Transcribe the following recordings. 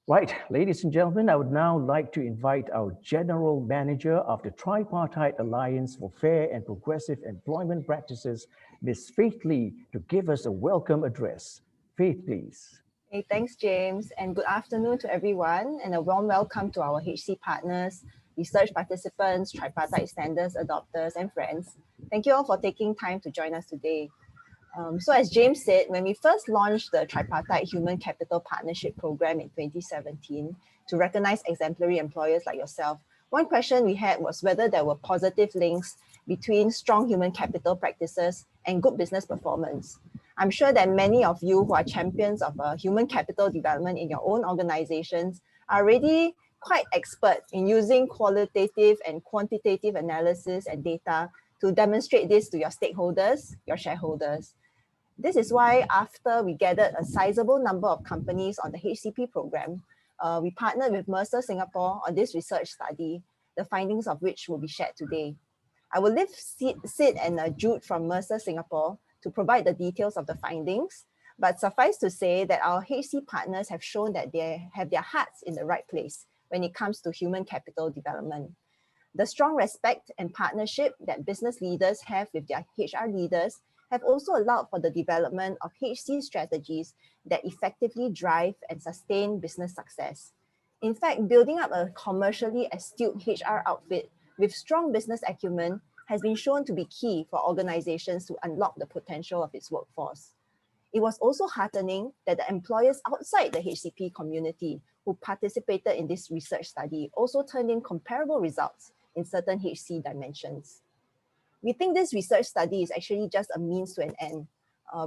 Right, ladies and gentlemen, I would now like to invite our General Manager of the Tripartite Alliance for Fair and Progressive Employment Practices, Ms. Faith Lee, to give us a welcome address. Faith, please. Hey, thanks, James, and good afternoon to everyone, and a warm welcome to our HC partners, research participants, tripartite standards, adopters, and friends. Thank you all for taking time to join us today. So as James said, when we first launched the Tripartite Human Capital Partnership Program in 2017 to recognize exemplary employers like yourself, one question we had was whether there were positive links between strong human capital practices and good business performance. I'm sure that many of you who are champions of human capital development in your own organizations are already quite expert in using qualitative and quantitative analysis and data to demonstrate this to your stakeholders, your shareholders. This is why after we gathered a sizable number of companies on the HCP program, we partnered with Mercer Singapore on this research study, the findings of which will be shared today. I will leave Sid and Jude from Mercer Singapore to provide the details of the findings, but suffice to say that our HC partners have shown that they have their hearts in the right place when it comes to human capital development. The strong respect and partnership that business leaders have with their HR leaders have also allowed for the development of HC strategies that effectively drive and sustain business success. In fact, building up a commercially astute HR outfit with strong business acumen has been shown to be key for organizations to unlock the potential of its workforce. It was also heartening that the employers outside the HCP community who participated in this research study also turned in comparable results in certain HC dimensions. We think this research study is actually just a means to an end.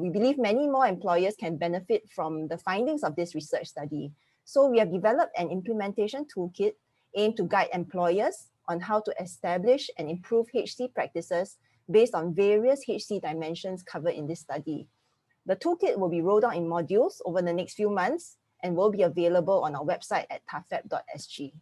We believe many more employers can benefit from the findings of this research study. So we have developed an implementation toolkit aimed to guide employers on how to establish and improve HC practices based on various HC dimensions covered in this study. The toolkit will be rolled out in modules over the next few months and will be available on our website at tafep.sg.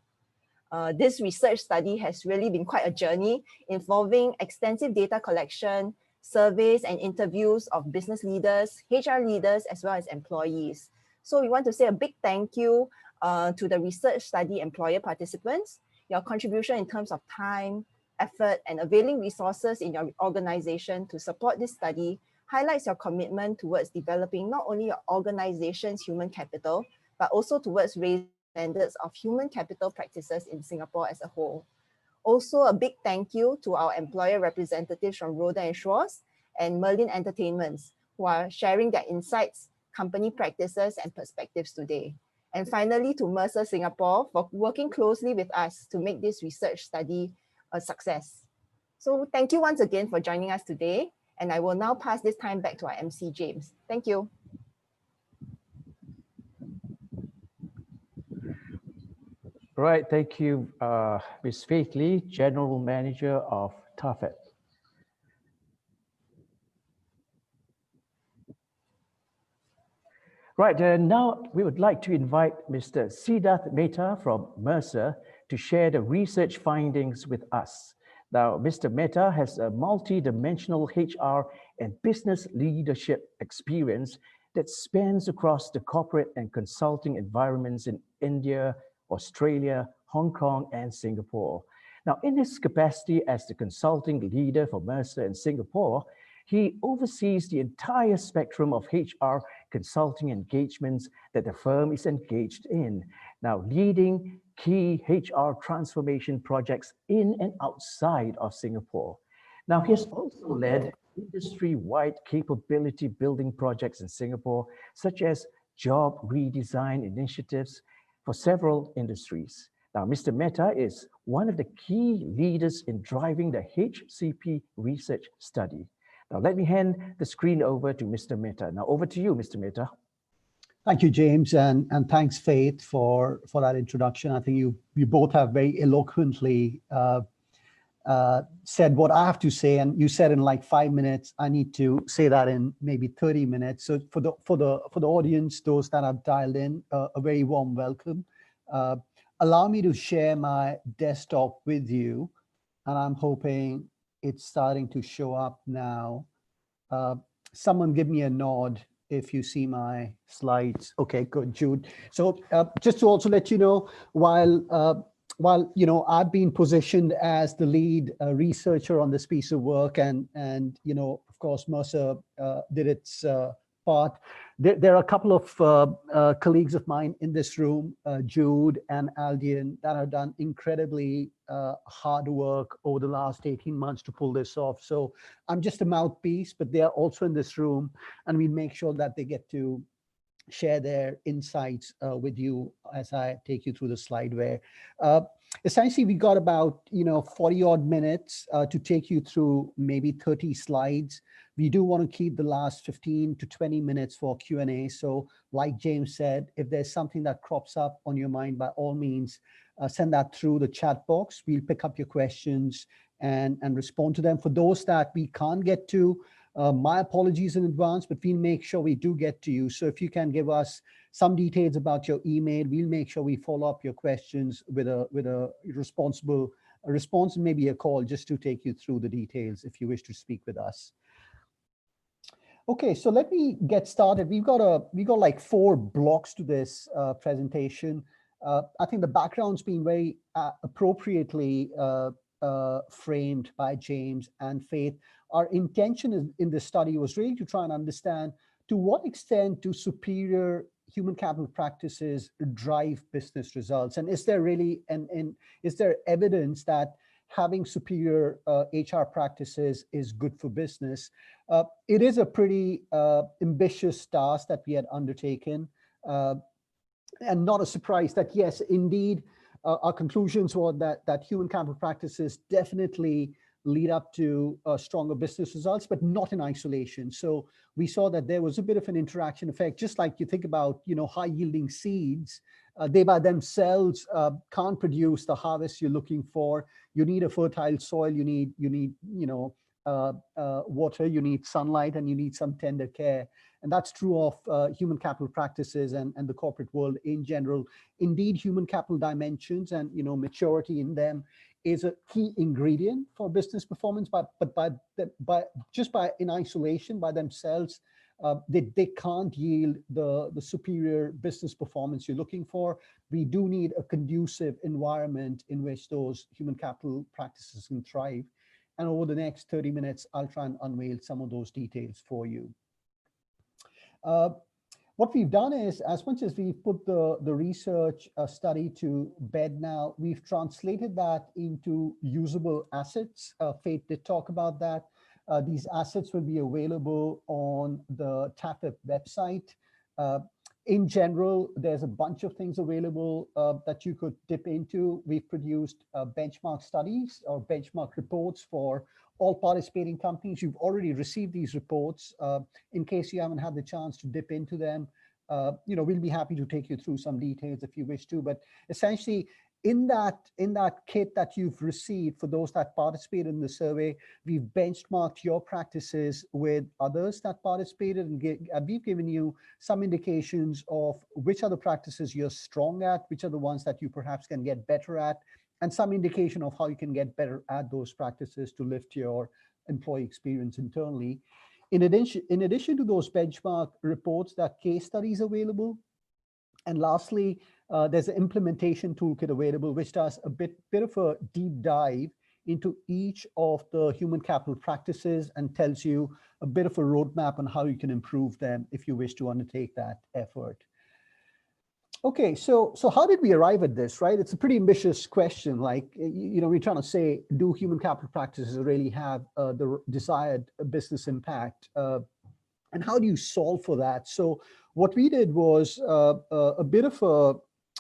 This research study has really been quite a journey involving extensive data collection, surveys and interviews of business leaders, HR leaders, as well as employees. So we want to say a big thank you to the research study employer participants. Your contribution in terms of time, effort, and availing resources in your organization to support this study highlights your commitment towards developing not only your organization's human capital, but also towards raising standards of human capital practices in Singapore as a whole. Also, a big thank you to our employer representatives from Roda & Schwarz and Merlin Entertainments, who are sharing their insights, company practices, and perspectives today. And finally, to Mercer Singapore for working closely with us to make this research study a success. So thank you once again for joining us today. And I will now pass this time back to our MC, James. Thank you. Right, thank you, Ms. Faith Lee, General Manager of tafep. Right, now we would like to invite Mr. Siddharth Mehta from Mercer to share the research findings with us. Now, Mr. Mehta has a multi-dimensional HR and business leadership experience that spans across the corporate and consulting environments in India, Australia, Hong Kong, and Singapore. Now, in his capacity as the consulting leader for Mercer in Singapore, he oversees the entire spectrum of HR consulting engagements that the firm is engaged in. Now, leading key HR transformation projects in and outside of Singapore. Now, he has also led industry-wide capability building projects in Singapore, such as job redesign initiatives for several industries. Now, Mr. Mehta is one of the key leaders in driving the HCP research study. Now, let me hand the screen over to Mr. Mehta. Now, over to you, Mr. Mehta. Thank you, James, and thanks, Faith, for that introduction. I think you both have very eloquently said what I have to say, and you said in like 5 minutes. I need to say that in maybe 30 minutes. So for the audience, those that have dialed in, a very warm welcome. Allow me to share my desktop with you, and I'm hoping it's starting to show up now. Someone give me a nod if you see my slides. Okay, good, Jude. So just to also let you know, while I've been positioned as the lead researcher on this piece of work, and of course Mercer did its part. There are a couple of colleagues of mine in this room, Jude and Aldian, that have done incredibly hard work over the last 18 months to pull this off. So I'm just a mouthpiece, but they are also in this room, and we make sure that they get to share their insights with you as I take you through the slide where essentially we got about 40 odd minutes to take you through maybe 30 slides. We do want to keep the last 15 to 20 minutes for Q&A. So like James said, if there's something that crops up on your mind, by all means, send that through the chat box. We'll pick up your questions and respond to them. For those that we can't get to, my apologies in advance, but we'll make sure we do get to you. So if you can give us some details about your email, we'll make sure we follow up your questions with a response and maybe a call just to take you through the details if you wish to speak with us. Okay, so let me get started. We got like 4 blocks to this presentation. I think the background's been very appropriately framed by James and Faith. Our intention in this study was really to try and understand to what extent do superior human capital practices drive business results, and is there really is there evidence that having superior HR practices is good for business? It is a pretty ambitious task that we had undertaken, and not a surprise that yes, indeed, our conclusions were that human capital practices definitely lead up to stronger business results, but not in isolation. So we saw that there was a bit of an interaction effect, just like you think about, high yielding seeds. They by themselves can't produce the harvest you're looking for. You need a fertile soil, you need water, you need sunlight, and you need some tender care. And that's true of human capital practices and the corporate world in general. Indeed, human capital dimensions and maturity in them is a key ingredient for business performance, but in isolation by themselves, they can't yield the superior business performance you're looking for. We do need a conducive environment in which those human capital practices can thrive. And over the next 30 minutes, I'll try and unveil some of those details for you. What we've done is, as much as we've put the research study to bed now, we've translated that into usable assets. Faith did talk about that. These assets will be available on the tafep website. In general, there's a bunch of things available that you could dip into. We've produced benchmark studies or benchmark reports for all participating companies. You've already received these reports. In case you haven't had the chance to dip into them, we'll be happy to take you through some details if you wish to. But essentially, in that kit that you've received, for those that participated in the survey, we've benchmarked your practices with others that participated, and we've given you some indications of which are the practices you're strong at, which are the ones that you perhaps can get better at, and some indication of how you can get better at those practices to lift your employee experience internally. In addition to those benchmark reports, that case studies available. And lastly, there's an implementation toolkit available, which does a bit of a deep dive into each of the human capital practices and tells you a bit of a roadmap on how you can improve them if you wish to undertake that effort. Okay, so how did we arrive at this, right? It's a pretty ambitious question. Like, we're trying to say, do human capital practices really have the desired business impact? And how do you solve for that? So what we did was a bit of a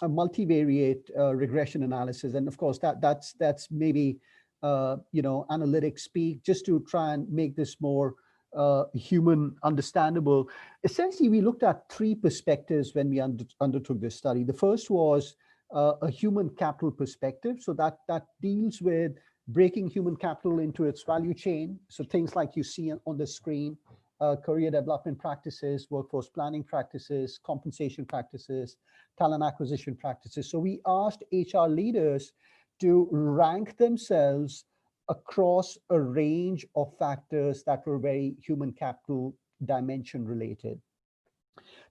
multivariate regression analysis. And of course, that's maybe, analytic speak, just to try and make this more human understandable. Essentially, we looked at 3 perspectives when we undertook this study. The first was a human capital perspective. So that deals with breaking human capital into its value chain. So things like you see on the screen, career development practices, workforce planning practices, compensation practices, talent acquisition practices. So we asked HR leaders to rank themselves across a range of factors that were very human capital dimension related.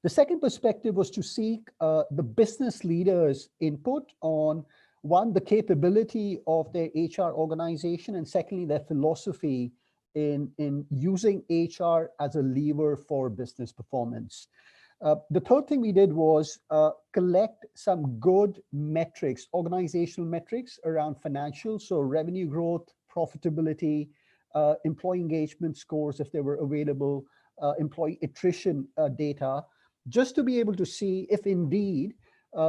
The second perspective was to seek the business leaders' input on, one, the capability of their HR organization, and secondly, their philosophy in using HR as a lever for business performance. The third thing we did was collect some good metrics, organizational metrics around financials, so revenue growth, profitability, employee engagement scores if they were available, employee attrition data, just to be able to see if indeed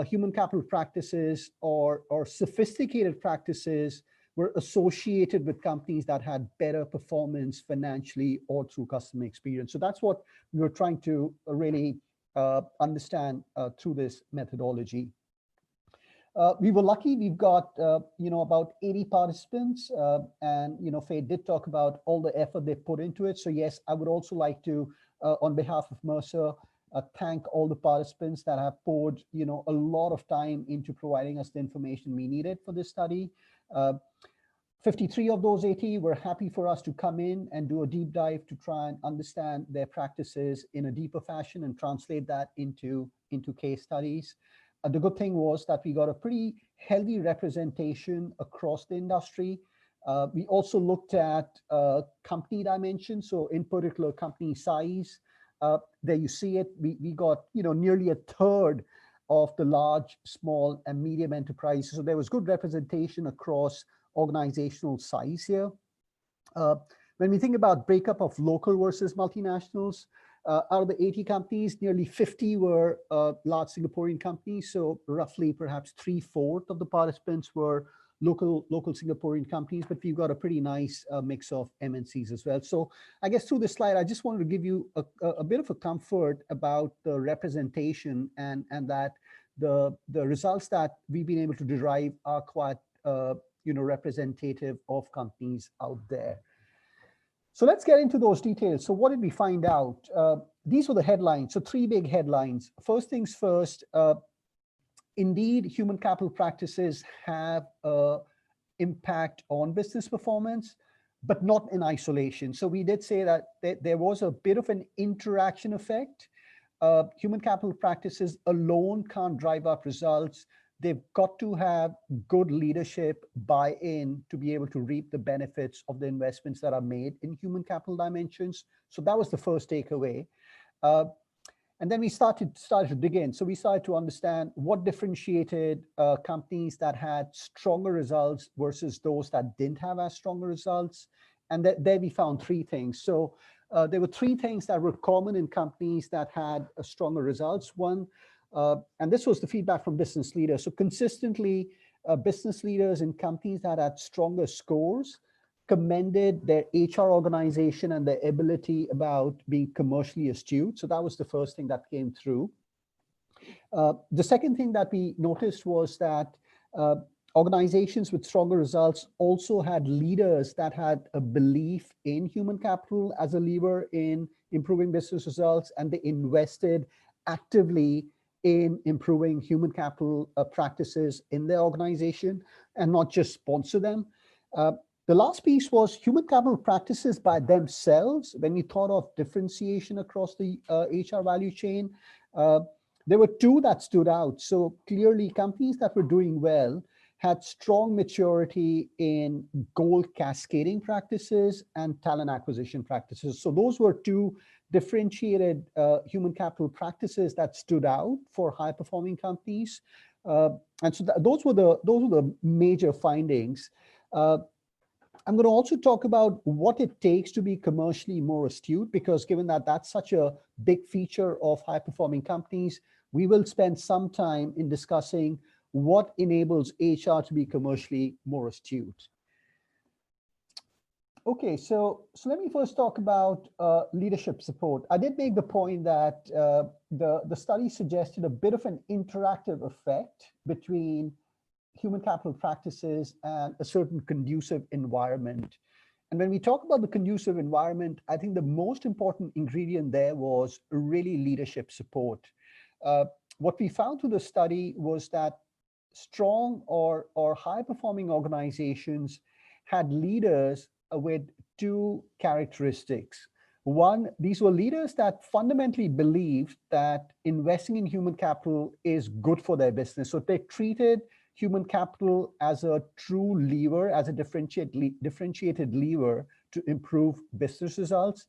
human capital practices or sophisticated practices were associated with companies that had better performance financially or through customer experience. So that's what we were trying to really understand through this methodology. We were lucky. We've got about 80 participants, and Faye did talk about all the effort they put into it. So yes, I would also like to, on behalf of Mercer, thank all the participants that have poured a lot of time into providing us the information we needed for this study. 53 of those 80 were happy for us to come in and do a deep dive to try and understand their practices in a deeper fashion and translate that into case studies. The good thing was that we got a pretty healthy representation across the industry. We also looked at company dimensions, so in particular company size. There you see it. We got nearly a third of the large, small, and medium enterprises. So there was good representation across organizational size here. When we think about breakup of local versus multinationals, out of the 80 companies, nearly 50 were large Singaporean companies. So roughly perhaps 3/4 of the participants were local Singaporean companies, but we've got a pretty nice mix of MNCs as well. So I guess through this slide, I just wanted to give you a bit of a comfort about the representation and that the results that we've been able to derive are quite representative of companies out there. So let's get into those details. So what did we find out? These were the headlines. So 3 big headlines. First things first, indeed, human capital practices have an impact on business performance, but not in isolation. So we did say that there was a bit of an interaction effect. Human capital practices alone can't drive up results. They've got to have good leadership buy-in to be able to reap the benefits of the investments that are made in human capital dimensions. So that was the first takeaway. And then we started to dig in. So we started to understand what differentiated companies that had stronger results versus those that didn't have as stronger results. And there we found 3 things. So there were 3 things that were common in companies that had stronger results. One, and this was the feedback from business leaders. So consistently, business leaders in companies that had stronger scores commended their HR organization and their ability about being commercially astute. So that was the first thing that came through. The second thing that we noticed was that organizations with stronger results also had leaders that had a belief in human capital as a lever in improving business results, and they invested actively in improving human capital practices in their organization and not just sponsor them. The last piece was human capital practices by themselves. When we thought of differentiation across the HR value chain, there were 2 that stood out. So clearly companies that were doing well had strong maturity in goal cascading practices and talent acquisition practices. So those were 2 differentiated human capital practices that stood out for high performing companies. And so those were the major findings. I'm going to also talk about what it takes to be commercially more astute, because given that that's such a big feature of high performing companies, we will spend some time in discussing what enables HR to be commercially more astute. Okay, so let me first talk about leadership support. I did make the point that the study suggested a bit of an interactive effect between human capital practices and a certain conducive environment. And when we talk about the conducive environment, I think the most important ingredient there was really leadership support. What we found through the study was that strong or high performing organizations had leaders with 2 characteristics. One, these were leaders that fundamentally believed that investing in human capital is good for their business. So they treated human capital as a true lever, as a differentiated lever to improve business results.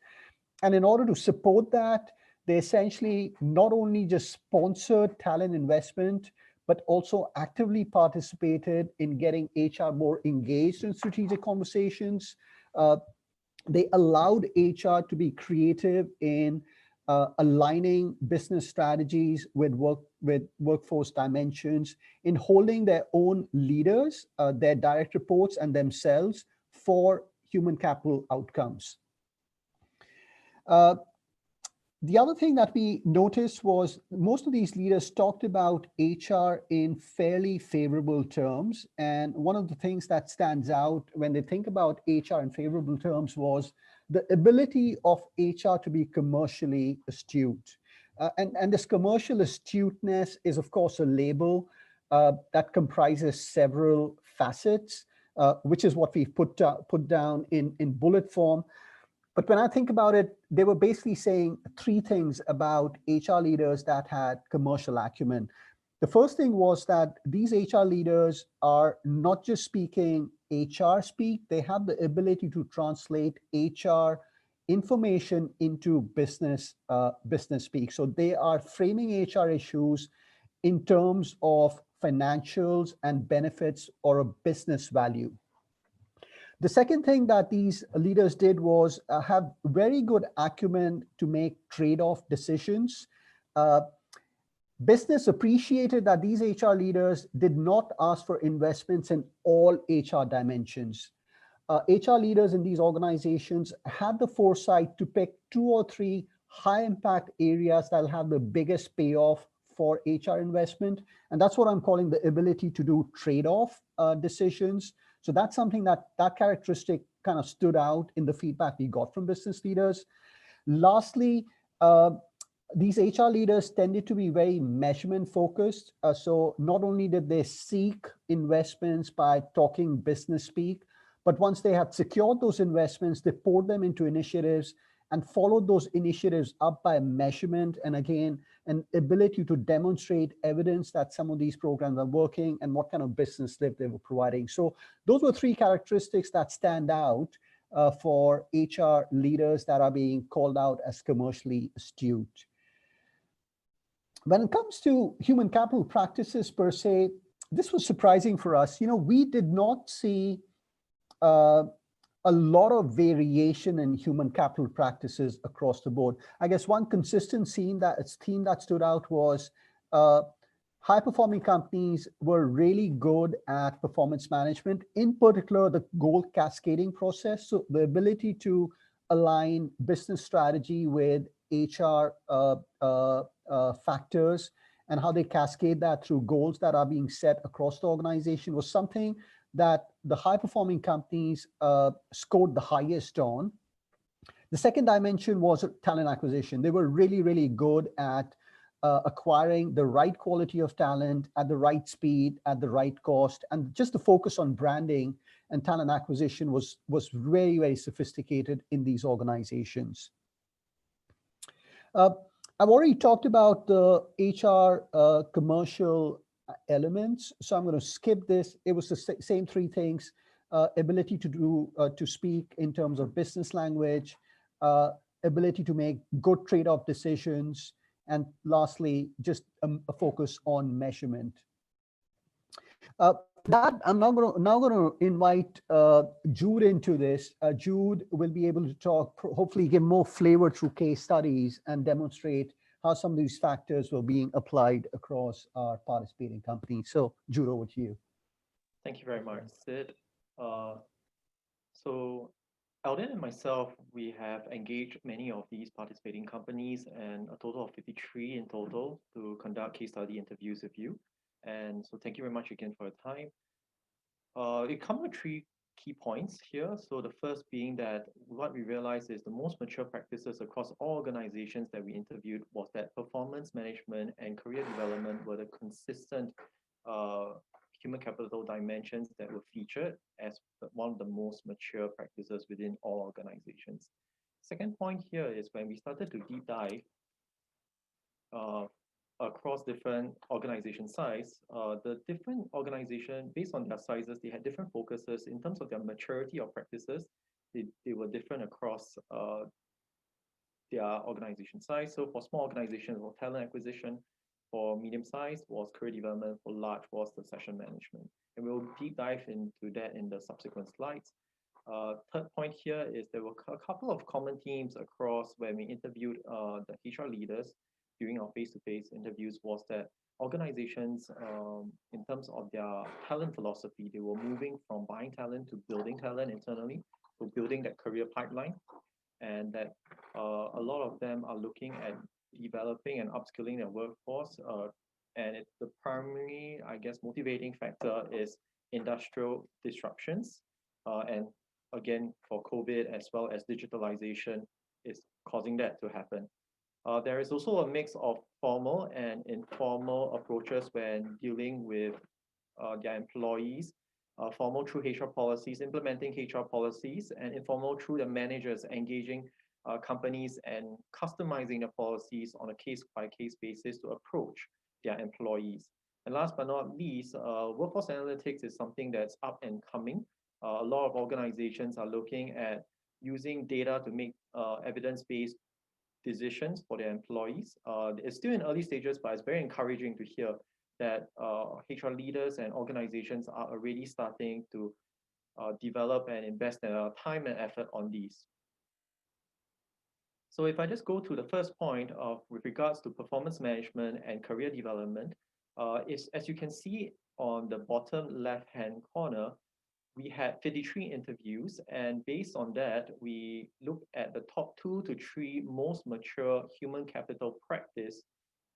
And in order to support that, they essentially not only just sponsored talent investment, but also actively participated in getting HR more engaged in strategic conversations. They allowed HR to be creative in aligning business strategies with workforce dimensions, in holding their own leaders, their direct reports, and themselves for human capital outcomes. The other thing that we noticed was most of these leaders talked about HR in fairly favorable terms. And one of the things that stands out when they think about HR in favorable terms was the ability of HR to be commercially astute. And this commercial astuteness is, of course, a label that comprises several facets, which is what we've put down in bullet form. But when I think about it, they were basically saying three things about HR leaders that had commercial acumen. The first thing was that these HR leaders are not just speaking HR speak, they have the ability to translate HR information into business speak. So they are framing HR issues in terms of financials and benefits or a business value. The second thing that these leaders did was have very good acumen to make trade-off decisions. Business appreciated that these HR leaders did not ask for investments in all HR dimensions. HR leaders in these organizations had the foresight to pick 2 or 3 high-impact areas that will have the biggest payoff for HR investment. And that's what I'm calling the ability to do trade-off decisions. So that's something that characteristic kind of stood out in the feedback we got from business leaders. Lastly, these HR leaders tended to be very measurement focused. So not only did they seek investments by talking business speak, but once they had secured those investments, they poured them into initiatives and followed those initiatives up by measurement. And again, an ability to demonstrate evidence that some of these programs are working and what kind of business lift they were providing. So those were 3 characteristics that stand out for HR leaders that are being called out as commercially astute. When it comes to human capital practices per se, this was surprising for us. You know, we did not see a lot of variation in human capital practices across the board. I guess one consistent theme that stood out was high-performing companies were really good at performance management, in particular the goal cascading process. So the ability to align business strategy with HR factors and how they cascade that through goals that are being set across the organization was something that the high-performing companies scored the highest on. The second dimension was talent acquisition. They were really, really good at acquiring the right quality of talent at the right speed, at the right cost, and just the focus on branding and talent acquisition was very, very sophisticated in these organizations. I've already talked about the HR commercial elements, so I'm going to skip this. It was the same 3 things: ability to speak in terms of business language, ability to make good trade-off decisions, and lastly, just a focus on measurement. That I'm now going to invite Jude into this. Jude will be able to talk, hopefully give more flavor through case studies and demonstrate how some of these factors were being applied across our participating companies. So Jude, over to you. Thank you very much, Sid. So Alden and myself, we have engaged many of these participating companies and a total of 53 in total to conduct case study interviews with you. And so thank you very much again for your time. It comes with 3 key points here. So the first being that what we realized is the most mature practices across all organizations that we interviewed was that performance management and career development were the consistent human capital dimensions that were featured as one of the most mature practices within all organizations. Second point here is when we started to deep dive uh, across different organization size, the different organization, based on their sizes, they had different focuses in terms of their maturity of practices. They were different across their organization size. So for small organizations, was talent acquisition. For medium size was career development. For large was the session management. And we'll deep dive into that in the subsequent slides. Third point here is there were a couple of common themes across when we interviewed the HR leaders during our face-to-face interviews was that organizations, in terms of their talent philosophy, they were moving from buying talent to building talent internally, so building that career pipeline, and that a lot of them are looking at developing and upskilling their workforce. And the primary, I guess, motivating factor is industrial disruptions. And again, for COVID as well as digitalization is causing that to happen. There is also a mix of formal and informal approaches when dealing with their employees, formal through HR policies, implementing HR policies, and informal through the managers engaging companies and customizing the policies on a case-by-case basis to approach their employees. And last but not least, workforce analytics is something that's up and coming. A lot of organizations are looking at using data to make evidence-based decisions for their employees. It's still in early stages, but it's very encouraging to hear that HR leaders and organizations are already starting to develop and invest their time and effort on these. So if I just go to the first point of with regards to performance management and career development, is as you can see on the bottom left-hand corner, we had 53 interviews, and based on that, we looked at the top 2 to 3 most mature human capital practice,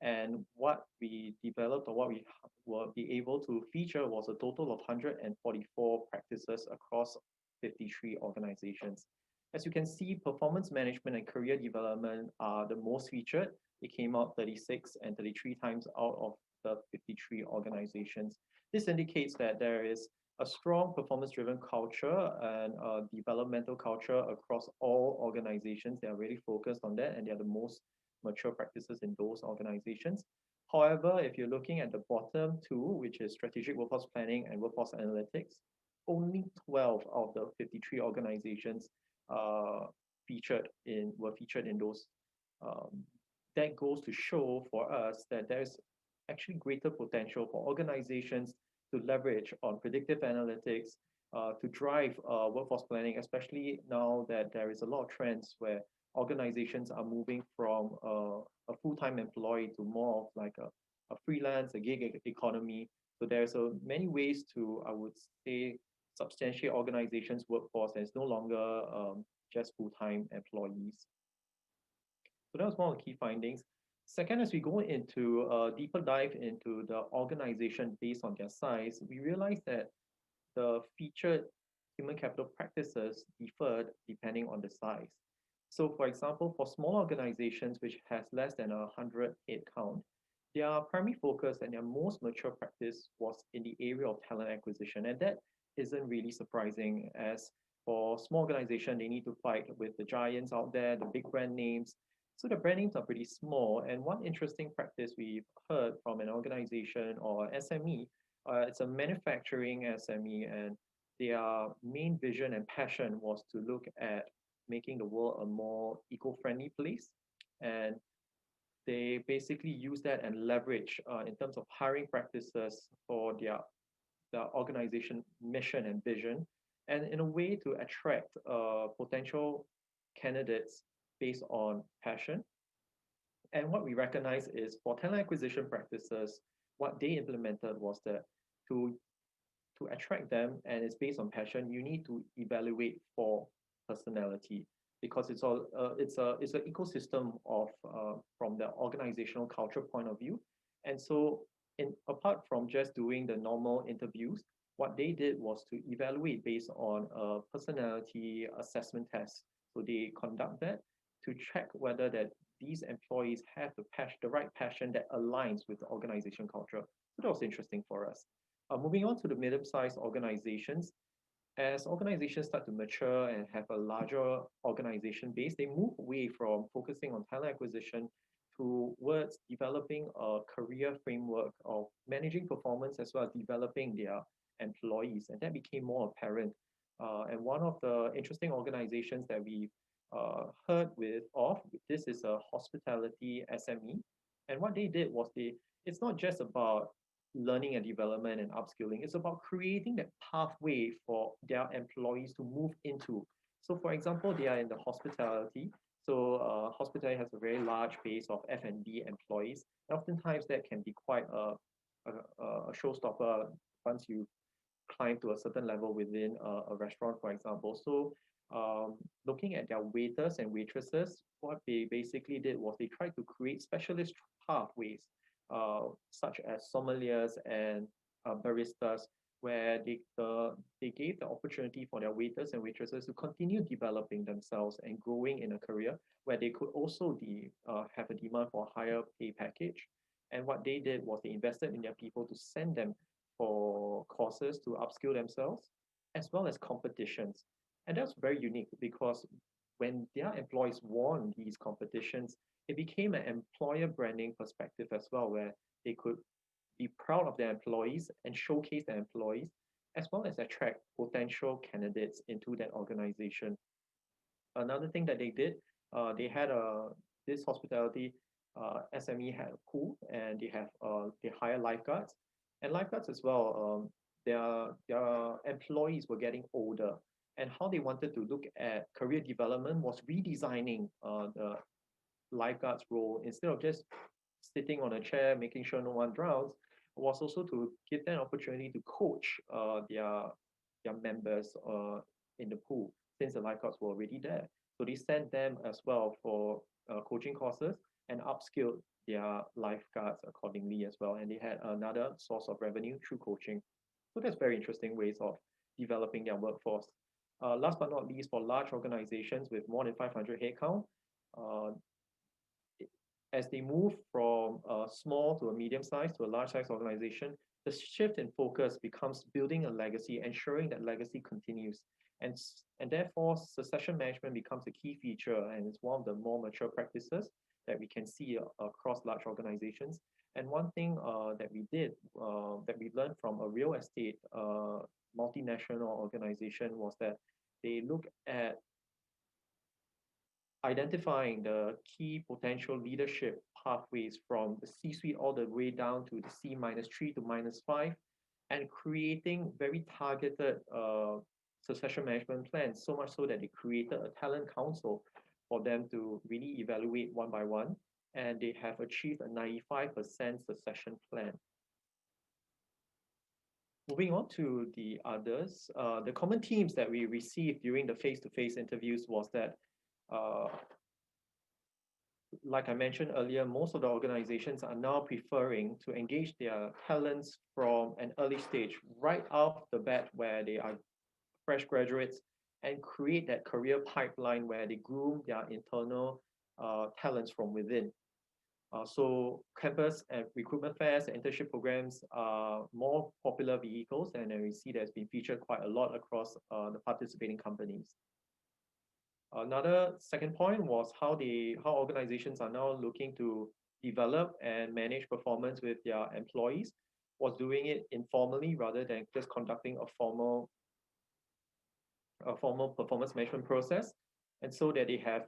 and what we developed or what we were be able to feature was a total of 144 practices across 53 organizations. As you can see, performance management and career development are the most featured. It came out 36 and 33 times out of the 53 organizations. This indicates that there is a strong performance-driven culture and developmental culture across all organizations. They are really focused on that, and they are the most mature practices in those organizations. However, if you're looking at the bottom 2, which is strategic workforce planning and workforce analytics, only 12 of the 53 organizations were featured in those. That goes to show for us that there's actually greater potential for organizations to leverage on predictive analytics to drive workforce planning, especially now that there is a lot of trends where organizations are moving from a full-time employee to more of like a freelance, a gig economy. So there's many ways to, I would say, substantiate organizations' workforce, and it's no longer just full-time employees. So that was one of the key findings. Second, as we go into a deeper dive into the organization based on their size, we realized that the featured human capital practices differed depending on the size. So for example, for small organizations which has less than 100 head count, their primary focus and their most mature practice was in the area of talent acquisition. And that isn't really surprising, as for small organization, they need to fight with the giants out there, the big brand names. So the brand names are pretty small. And one interesting practice we've heard from an organization or SME, it's a manufacturing SME, and their main vision and passion was to look at making the world a more eco-friendly place. And they basically use that and leverage in terms of hiring practices for their organization mission and vision, and in a way to attract potential candidates based on passion. And what we recognize is for talent acquisition practices, what they implemented was that to attract them, and it's based on passion, you need to evaluate for personality, because it's an ecosystem of from the organizational culture point of view. And so apart from just doing the normal interviews, what they did was to evaluate based on a personality assessment test. So they conduct that to check whether that these employees have the right passion that aligns with the organization culture. So that was interesting for us. Moving on to the medium-sized organizations, as organizations start to mature and have a larger organization base, they move away from focusing on talent acquisition towards developing a career framework of managing performance as well as developing their employees. And that became more apparent. And one of the interesting organizations that we heard of, this is a hospitality SME. And what they did was it's not just about learning and development and upskilling. It's about creating that pathway for their employees to move into. So for example, they are in the hospitality. So hospitality has a very large base of F&B employees. And oftentimes that can be quite a showstopper once you climb to a certain level within a restaurant, for example. So looking at their waiters and waitresses, what they basically did was they tried to create specialist pathways, such as sommeliers and baristas, where they gave the opportunity for their waiters and waitresses to continue developing themselves and growing in a career, where they could also have a demand for a higher pay package. And what they did was they invested in their people to send them for courses to upskill themselves, as well as competitions. And that's very unique because when their employees won these competitions, it became an employer branding perspective as well, where they could be proud of their employees and showcase their employees, as well as attract potential candidates into that organization. Another thing that they did, they had this hospitality SME had a pool, and they hire lifeguards, and lifeguards as well. Their employees were getting older, and how they wanted to look at career development was redesigning the lifeguards role. Instead of just sitting on a chair making sure no one drowns, was also to give them opportunity to coach their members in the pool, since the lifeguards were already there. So they sent them as well for coaching courses and upskilled their lifeguards accordingly as well. And they had another source of revenue through coaching. So that's very interesting ways of developing their workforce. Last but not least, for large organizations with more than 500 headcount, as they move from a small to a medium size to a large size organization, the shift in focus becomes building a legacy, ensuring that legacy continues. And therefore, succession management becomes a key feature, and it's one of the more mature practices that we can see across large organizations. And one thing that we did, that we learned from a real estate multinational organization, was that they look at identifying the key potential leadership pathways from the C-suite all the way down to the C-3 to -5, and creating very targeted succession management plans, so much so that they created a talent council for them to really evaluate one by one, and they have achieved a 95% succession plan. Moving on to the others, the common themes that we received during the face-to-face interviews was that like I mentioned earlier, most of the organizations are now preferring to engage their talents from an early stage, right off the bat where they are fresh graduates, and create that career pipeline where they groom their internal talents from within. So campus and recruitment fairs and internship programs are more popular vehicles, and we see that's been featured quite a lot across the participating companies. Another second point was how organizations are now looking to develop and manage performance with their employees, was doing it informally rather than just conducting a formal performance management process, and so that they have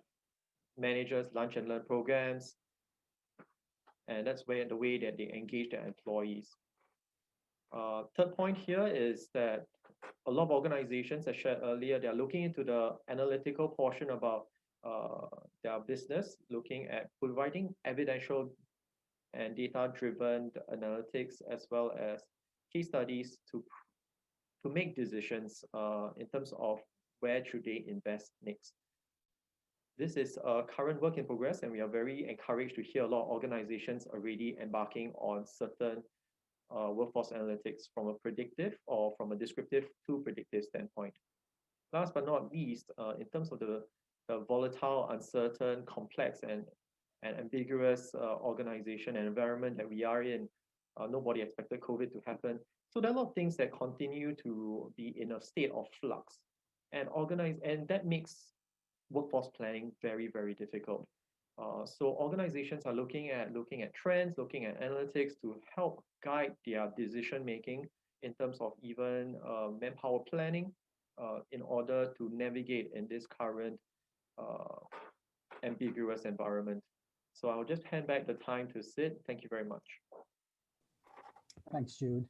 managers lunch and learn programs, and that's the way that they engage their employees. Third point here is that a lot of organizations, as shared earlier, they're looking into the analytical portion about their business, looking at providing evidential and data-driven analytics, as well as case studies to make decisions in terms of where should they invest next. This is a current work in progress, and we are very encouraged to hear a lot of organizations already embarking on certain workforce analytics from a predictive or from a descriptive to predictive standpoint. Last but not least, in terms of the volatile, uncertain, complex, and ambiguous organization and environment that we are in, nobody expected COVID to happen. So there are a lot of things that continue to be in a state of flux and that makes workforce planning very, very difficult. So organizations are looking at trends, looking at analytics to help guide their decision making in terms of even manpower planning in order to navigate in this current uh, ambiguous environment. So I'll just hand back the time to Sid. Thank you very much. Thanks, Jude.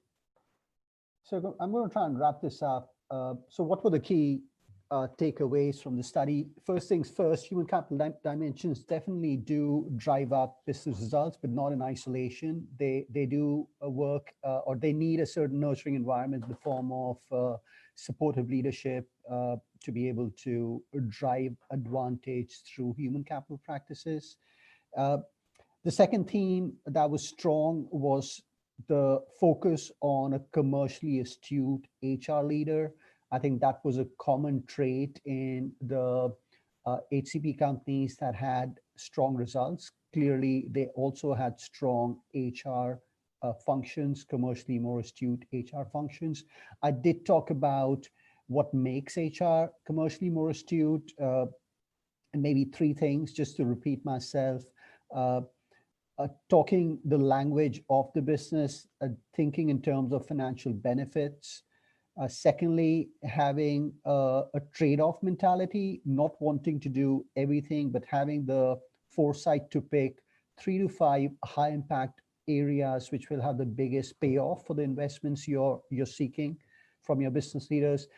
So I'm going to try and wrap this up. So what were the key takeaways from the study? First things first, human capital dimensions definitely do drive up business results, but not in isolation. They do work or they need a certain nurturing environment in the form of supportive leadership to be able to drive advantage through human capital practices. The second theme that was strong was the focus on a commercially astute HR leader. I think that was a common trait in the HCP companies that had strong results. Clearly, they also had strong HR functions, commercially more astute HR functions. I did talk about what makes HR commercially more astute, and maybe three things just to repeat myself. Uh, Talking the language of the business, thinking in terms of financial benefits. Secondly, having a trade-off mentality, not wanting to do everything, but having the foresight to pick 3 to 5 high impact areas which will have the biggest payoff for the investments you're seeking from your business leaders.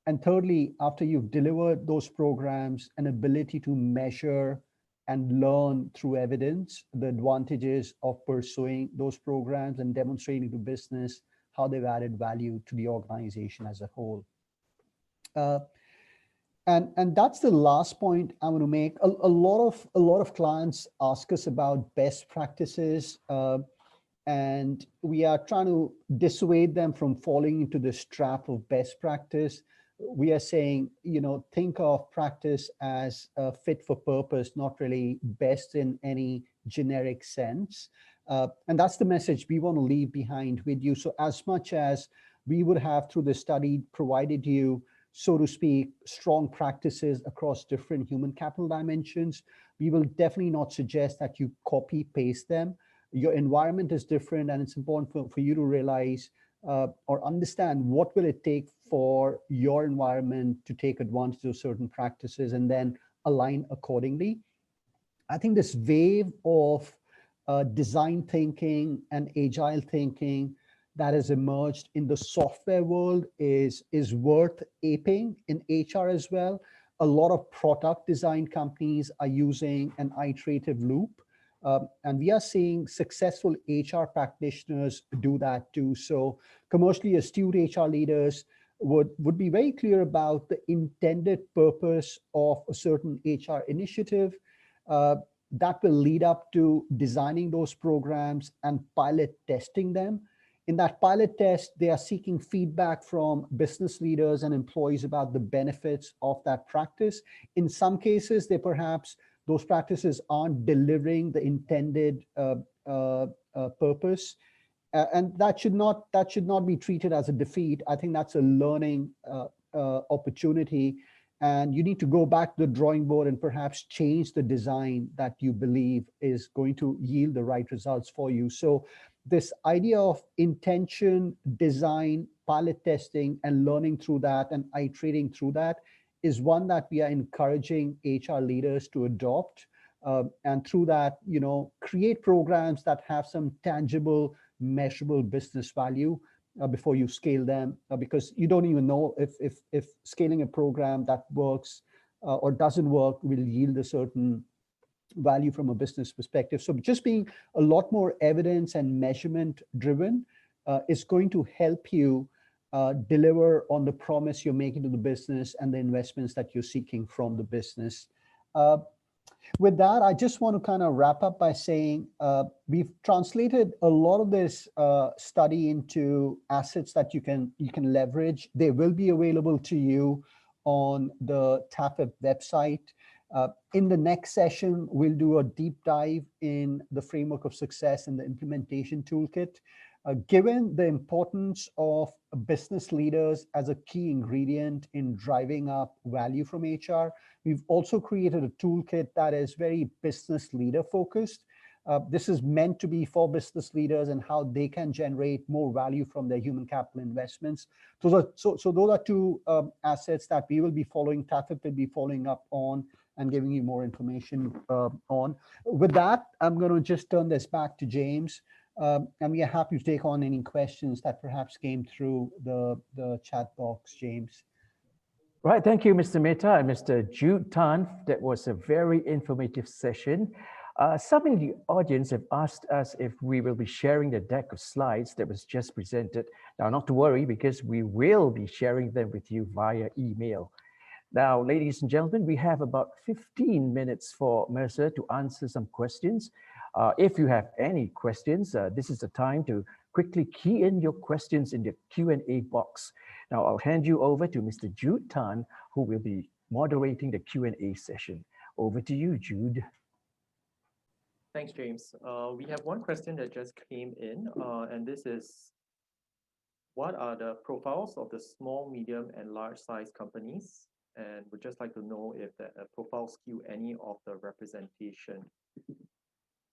And thirdly, after you've delivered those programs, an ability to measure and learn through evidence the advantages of pursuing those programs and demonstrating to business how they've added value to the organization as a whole. And that's the last point I want to make. A lot of clients ask us about best practices, and we are trying to dissuade them from falling into this trap of best practice. We are saying, think of practice as fit for purpose, not really best in any generic sense. And that's the message we want to leave behind with you. So as much as we would have through the study provided you, so to speak, strong practices across different human capital dimensions, we will definitely not suggest that you copy paste them. Your environment is different, and it's important for you to realize or understand what will it take for your environment to take advantage of certain practices and then align accordingly. I think this wave of design thinking and agile thinking that has emerged in the software world is worth aping in HR as well. A lot of product design companies are using an iterative loop. And we are seeing successful HR practitioners do that too. So commercially astute HR leaders would be very clear about the intended purpose of a certain HR initiative that will lead up to designing those programs and pilot testing them. In that pilot test, they are seeking feedback from business leaders and employees about the benefits of that practice. In some cases, those practices aren't delivering the intended purpose, and that should not be treated as a defeat. I think that's a learning opportunity, and you need to go back to the drawing board and perhaps change the design that you believe is going to yield the right results for you. So this idea of intention, design, pilot testing, and learning through that and iterating through that is one that we are encouraging HR leaders to adopt. And through that, create programs that have some tangible, measurable business value before you scale them, because you don't even know if scaling a program that works or doesn't work will yield a certain value from a business perspective. So just being a lot more evidence and measurement driven is going to help you deliver on the promise you're making to the business and the investments that you're seeking from the business. With that, I just want to kind of wrap up by saying we've translated a lot of this study into assets that you can leverage. They will be available to you on the tafep website. In the next session, we'll do a deep dive in the framework of success and the implementation toolkit. Given the importance of business leaders as a key ingredient in driving up value from HR, we've also created a toolkit that is very business leader focused. This is meant to be for business leaders and how they can generate more value from their human capital investments. So those are two assets that we will be following, tafep will be following up on and giving you more information on. With that, I'm going to just turn this back to James. And we are happy to take on any questions that perhaps came through the chat box, James. Right, thank you, Mr. Mehta and Mr. Jude Tan. That was a very informative session. Some in the audience have asked us if we will be sharing the deck of slides that was just presented. Now, not to worry, because we will be sharing them with you via email. Now, ladies and gentlemen, we have about 15 minutes for Mercer to answer some questions. If you have any questions, this is the time to quickly key in your questions in the Q&A box. Now, I'll hand you over to Mr. Jude Tan, who will be moderating the Q&A session. Over to you, Jude. Thanks, James. We have one question that just came in, and this is, what are the profiles of the small, medium, and large size companies? And we'd just like to know if the profiles skew any of the representation.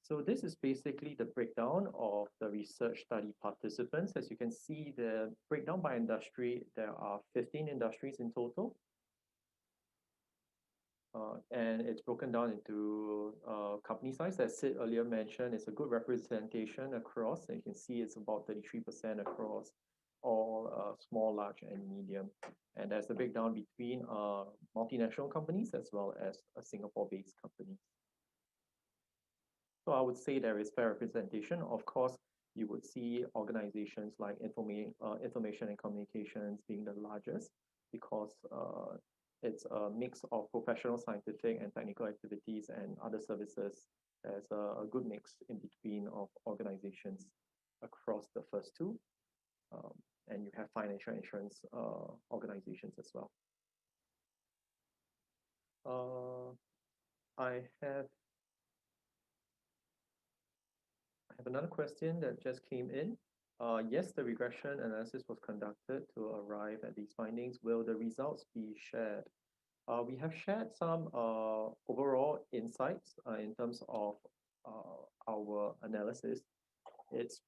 So this is basically the breakdown of the research study participants. As you can see, the breakdown by industry, there are 15 industries in total. And it's broken down into company size. As Sid earlier mentioned, it's a good representation across. And you can see it's about 33% across all small, large, and medium. And there's a breakdown between multinational companies as well as a Singapore-based company. So I would say there is fair representation. Of course, you would see organizations like information and communications being the largest, because it's a mix of professional, scientific, and technical activities and other services. There's a good mix in between of organizations across the first two. And you have financial insurance organizations as well. I have another question that just came in. Yes, the regression analysis was conducted to arrive at these findings. Will the results be shared? We have shared some overall insights in terms of our analysis. It's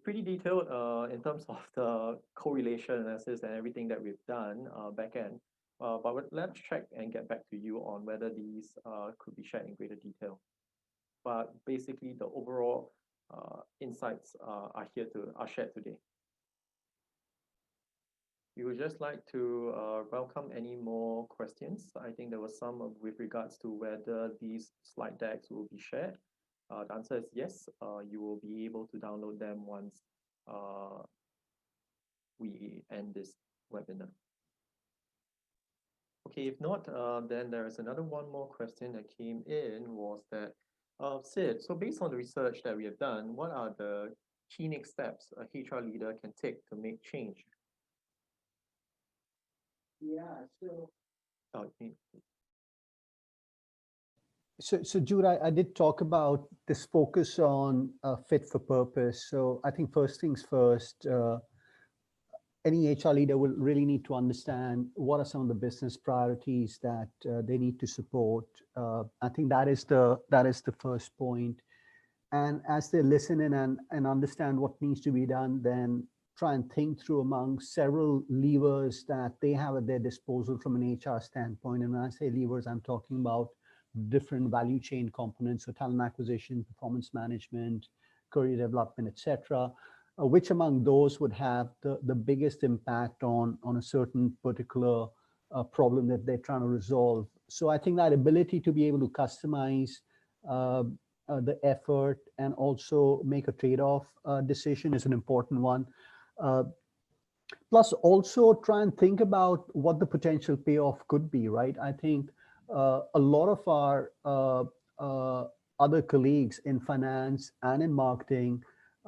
pretty detailed in terms of the correlation analysis and everything that we've done back end. But let's check and get back to you on whether these could be shared in greater detail. But basically, the overall insights are shared today. We would just like to welcome any more questions. I think there was some with regards to whether these slide decks will be shared. The answer is yes. You will be able to download them once we end this webinar. Okay, if not, then there is another one more question that came in, was that, Sid, so based on the research that we have done, what are the key next steps a HR leader can take to make change? Yeah, so... Oh, Jude, I did talk about this focus on fit for purpose. So I think first things first, any HR leader will really need to understand what are some of the business priorities that they need to support. I think that is the first point. And as they listen in and understand what needs to be done, then try and think through among several levers that they have at their disposal from an HR standpoint. And when I say levers, I'm talking about different value chain components, so talent acquisition, performance management, career development, etc. Which among those would have the biggest impact on a certain particular problem that they're trying to resolve. So I think that ability to be able to customize the effort and also make a trade-off decision is an important one. Plus also try and think about what the potential payoff could be, right? I think a lot of our other colleagues in finance and in marketing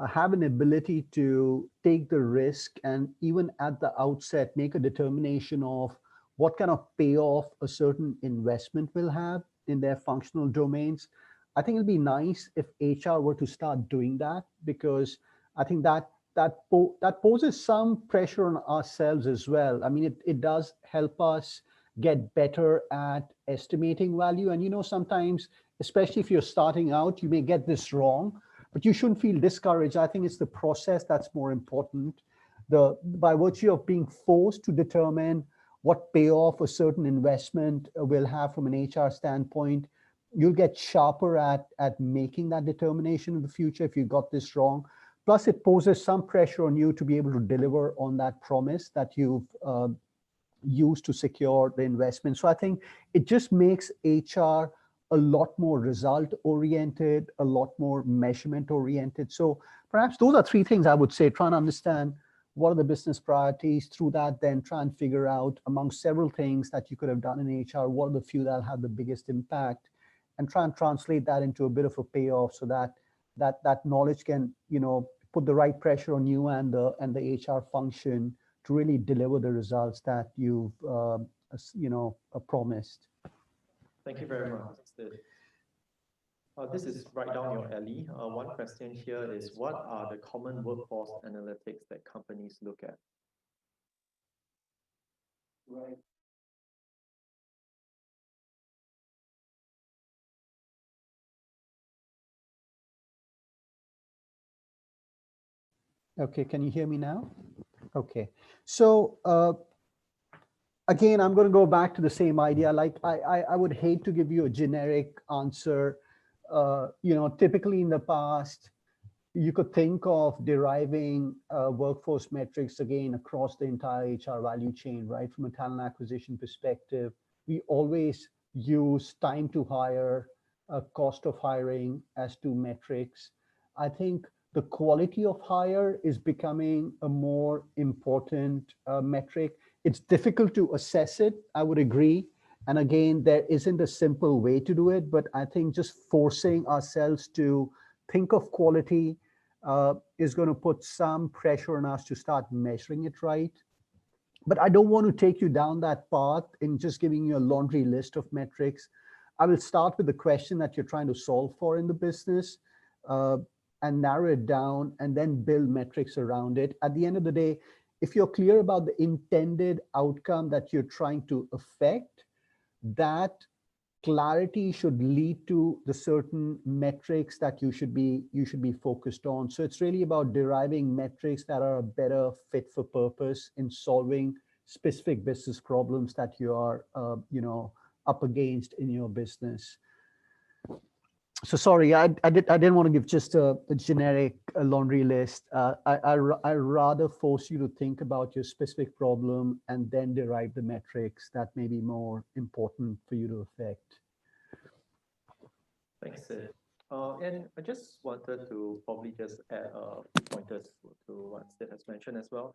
have an ability to take the risk and even at the outset make a determination of what kind of payoff a certain investment will have in their functional domains. I think it'd be nice if HR were to start doing that, because I think that poses some pressure on ourselves as well. I mean, it does help us get better at estimating value. And sometimes, especially if you're starting out, you may get this wrong, but you shouldn't feel discouraged. I think it's the process that's more important. By virtue of being forced to determine what payoff a certain investment will have from an HR standpoint, you'll get sharper at making that determination in the future if you got this wrong. Plus, it poses some pressure on you to be able to deliver on that promise that you've used to secure the investment. So I think it just makes HR a lot more result oriented, a lot more measurement oriented. So perhaps those are three things I would say: try and understand what are the business priorities, through that then try and figure out, among several things that you could have done in HR, what are the few that have the biggest impact, and try and translate that into a bit of a payoff, so that that knowledge can put the right pressure on you and the HR function to really deliver the results that you've promised. Thank you very much, Sid. This is right down your alley. One question here is, what are the common workforce analytics that companies look at? Right. Okay, can you hear me now? Okay, so again, I'm going to go back to the same idea. Like I would hate to give you a generic answer. Typically in the past, you could think of deriving workforce metrics again across the entire HR value chain, right? From a talent acquisition perspective, we always use time to hire, cost of hiring as two metrics. I think the quality of hire is becoming a more important metric. It's difficult to assess it, I would agree. And again, there isn't a simple way to do it, but I think just forcing ourselves to think of quality is going to put some pressure on us to start measuring it right. But I don't want to take you down that path in just giving you a laundry list of metrics. I will start with the question that you're trying to solve for in the business, and narrow it down, and then build metrics around it. At the end of the day, if you're clear about the intended outcome that you're trying to affect, that clarity should lead to the certain metrics that you should be focused on. So it's really about deriving metrics that are a better fit for purpose in solving specific business problems that you are up against in your business. So sorry, I didn't want to give just a generic laundry list. I rather force you to think about your specific problem and then derive the metrics that may be more important for you to affect. Thanks, Sid. And I just wanted to probably just add a few pointers to what Sid has mentioned as well.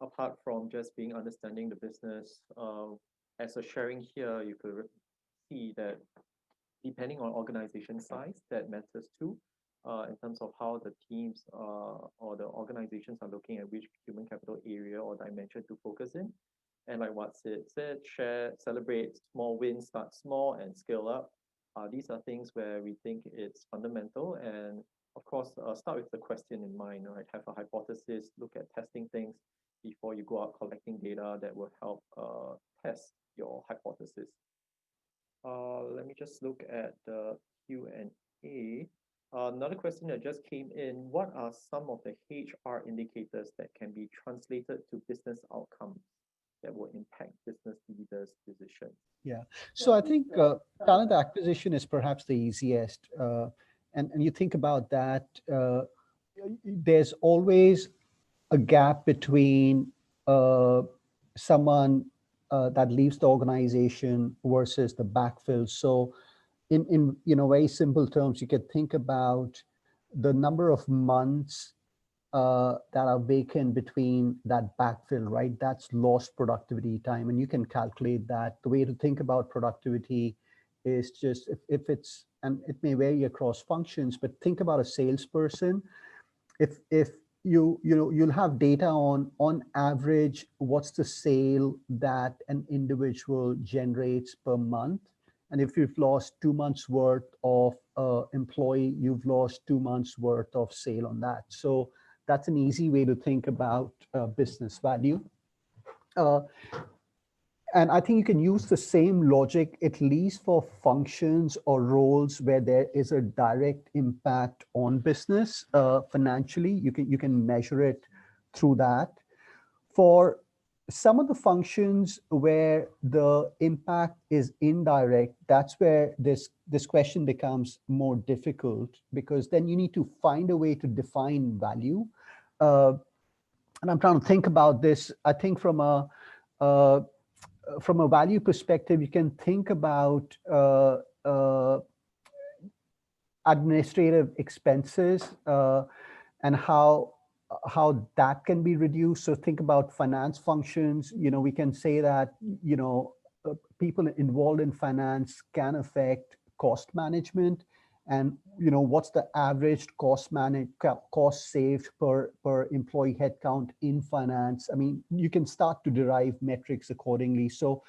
Apart from just being understanding the business, as a sharing here, you could see that depending on organization size, that matters too, in terms of how the teams or the organizations are looking at which human capital area or dimension to focus in. And like what Sid said, share, celebrate small wins, start small and scale up. These are things where we think it's fundamental. And of course, start with the question in mind, right? Have a hypothesis, look at testing things before you go out collecting data that will help test your hypothesis. Let me just look at the Q&A. Another question that just came in: what are some of the HR indicators that can be translated to business outcomes that will impact business leaders' decisions? Yeah, so I think talent acquisition is perhaps the easiest. And you think about that, there's always a gap between someone that leaves the organization versus the backfill. So in very simple terms, you could think about the number of months that are vacant between that backfill, right? That's lost productivity time. And you can calculate that. The way to think about productivity is just if it's, and it may vary across functions, but think about a salesperson. If you'll have data on average, what's the sale that an individual generates per month. And if you've lost 2 months worth of employee, you've lost 2 months worth of sale on that. So that's an easy way to think about business value. And I think you can use the same logic, at least for functions or roles where there is a direct impact on business financially. You can measure it through that. For some of the functions where the impact is indirect, that's where this question becomes more difficult, because then you need to find a way to define value. And I'm trying to think about this. I think from a value perspective, you can think about administrative expenses and how that can be reduced. So think about finance functions. We can say that people involved in finance can affect cost management, and what's the average cost saved per employee headcount in finance. I mean, you can start to derive metrics accordingly. So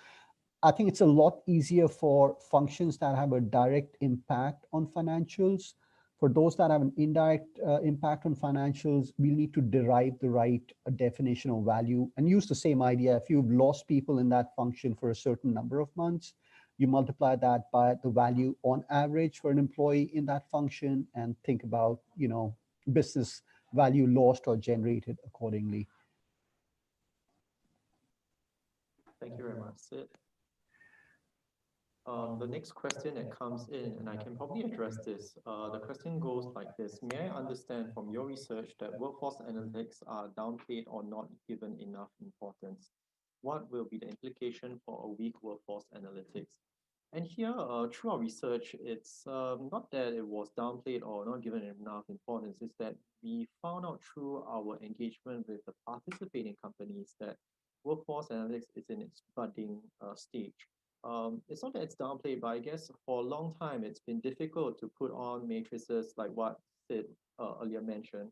I think it's a lot easier for functions that have a direct impact on financials. For those that have an indirect impact on financials, we need to derive the right definition of value and use the same idea. If you've lost people in that function for a certain number of months, you multiply that by the value on average for an employee in that function and think about, business value lost or generated accordingly. Thank you very much, Sid. The next question that comes in, and I can probably address this, the question goes like this. May I understand from your research that workforce analytics are downplayed or not given enough importance? What will be the implication for a weak workforce analytics? And here, through our research, it's not that it was downplayed or not given enough importance, it's that we found out through our engagement with the participating companies that workforce analytics is in its budding stage. It's not that it's downplayed, but I guess for a long time, it's been difficult to put on matrices like what Sid earlier mentioned.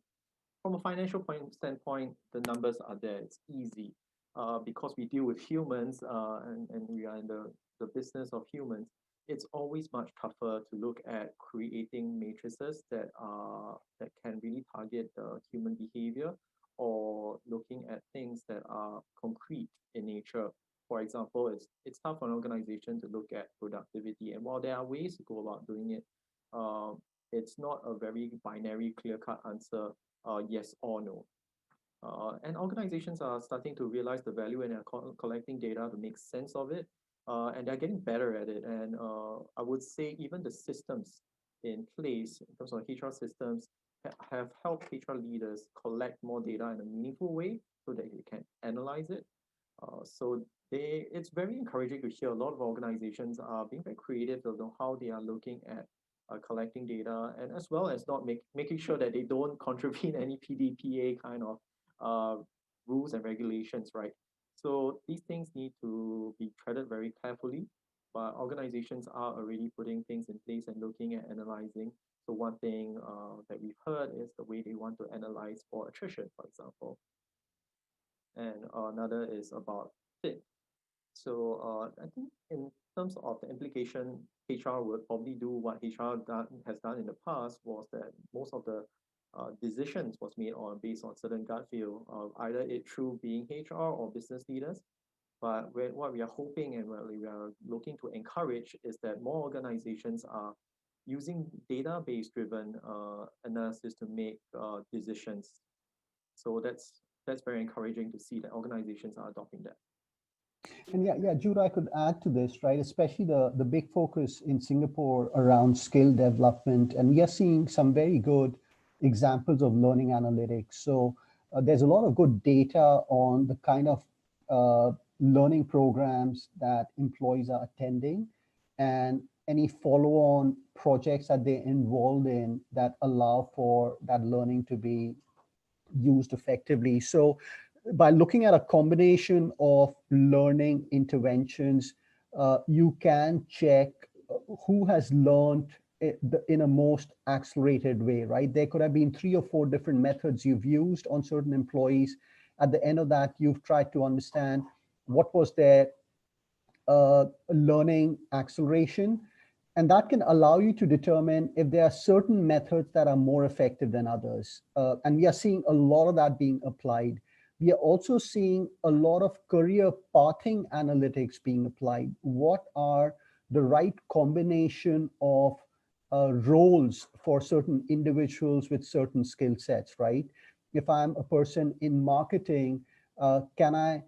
From a financial standpoint, the numbers are there. It's easy because we deal with humans and we are in the business of humans. It's always much tougher to look at creating matrices that can really target human behavior, or looking at things that are concrete in nature. For example, it's tough for an organization to look at productivity. And while there are ways to go about doing it, it's not a very binary, clear-cut answer, yes or no. And organizations are starting to realize the value in collecting data to make sense of it. And they're getting better at it. And I would say even the systems in place, in terms of HR systems, have helped HR leaders collect more data in a meaningful way so that they can analyze it. So it's very encouraging to hear a lot of organizations are being very creative to know how they are looking at collecting data, and as well as not making sure that they don't contravene any PDPA kind of rules and regulations, right? So these things need to be treated very carefully, but organizations are already putting things in place and looking at analyzing. So one thing that we've heard is the way they want to analyze for attrition, for example. And another is about fit. So I think in terms of the implication, HR would probably do what HR has done in the past, was that most of the decisions was made based on certain gut feel, either it through being HR or business leaders. But what we are hoping and what we are looking to encourage is that more organizations are using database driven analysis to make decisions. So that's very encouraging to see that organizations are adopting that. And yeah, Jude, I could add to this, right? Especially the big focus in Singapore around skill development. And we are seeing some very good examples of learning analytics. So there's a lot of good data on the kind of learning programs that employees are attending, and any follow-on projects that they're involved in that allow for that learning to be used effectively. So by looking at a combination of learning interventions, you can check who has learned in a most accelerated way, right? There could have been 3 or 4 different methods you've used on certain employees. At the end of that, you've tried to understand what was their learning acceleration. And that can allow you to determine if there are certain methods that are more effective than others. And we are seeing a lot of that being applied. We are also seeing a lot of career pathing analytics being applied. What are the right combination of roles for certain individuals with certain skill sets, right? If I'm a person in marketing, can I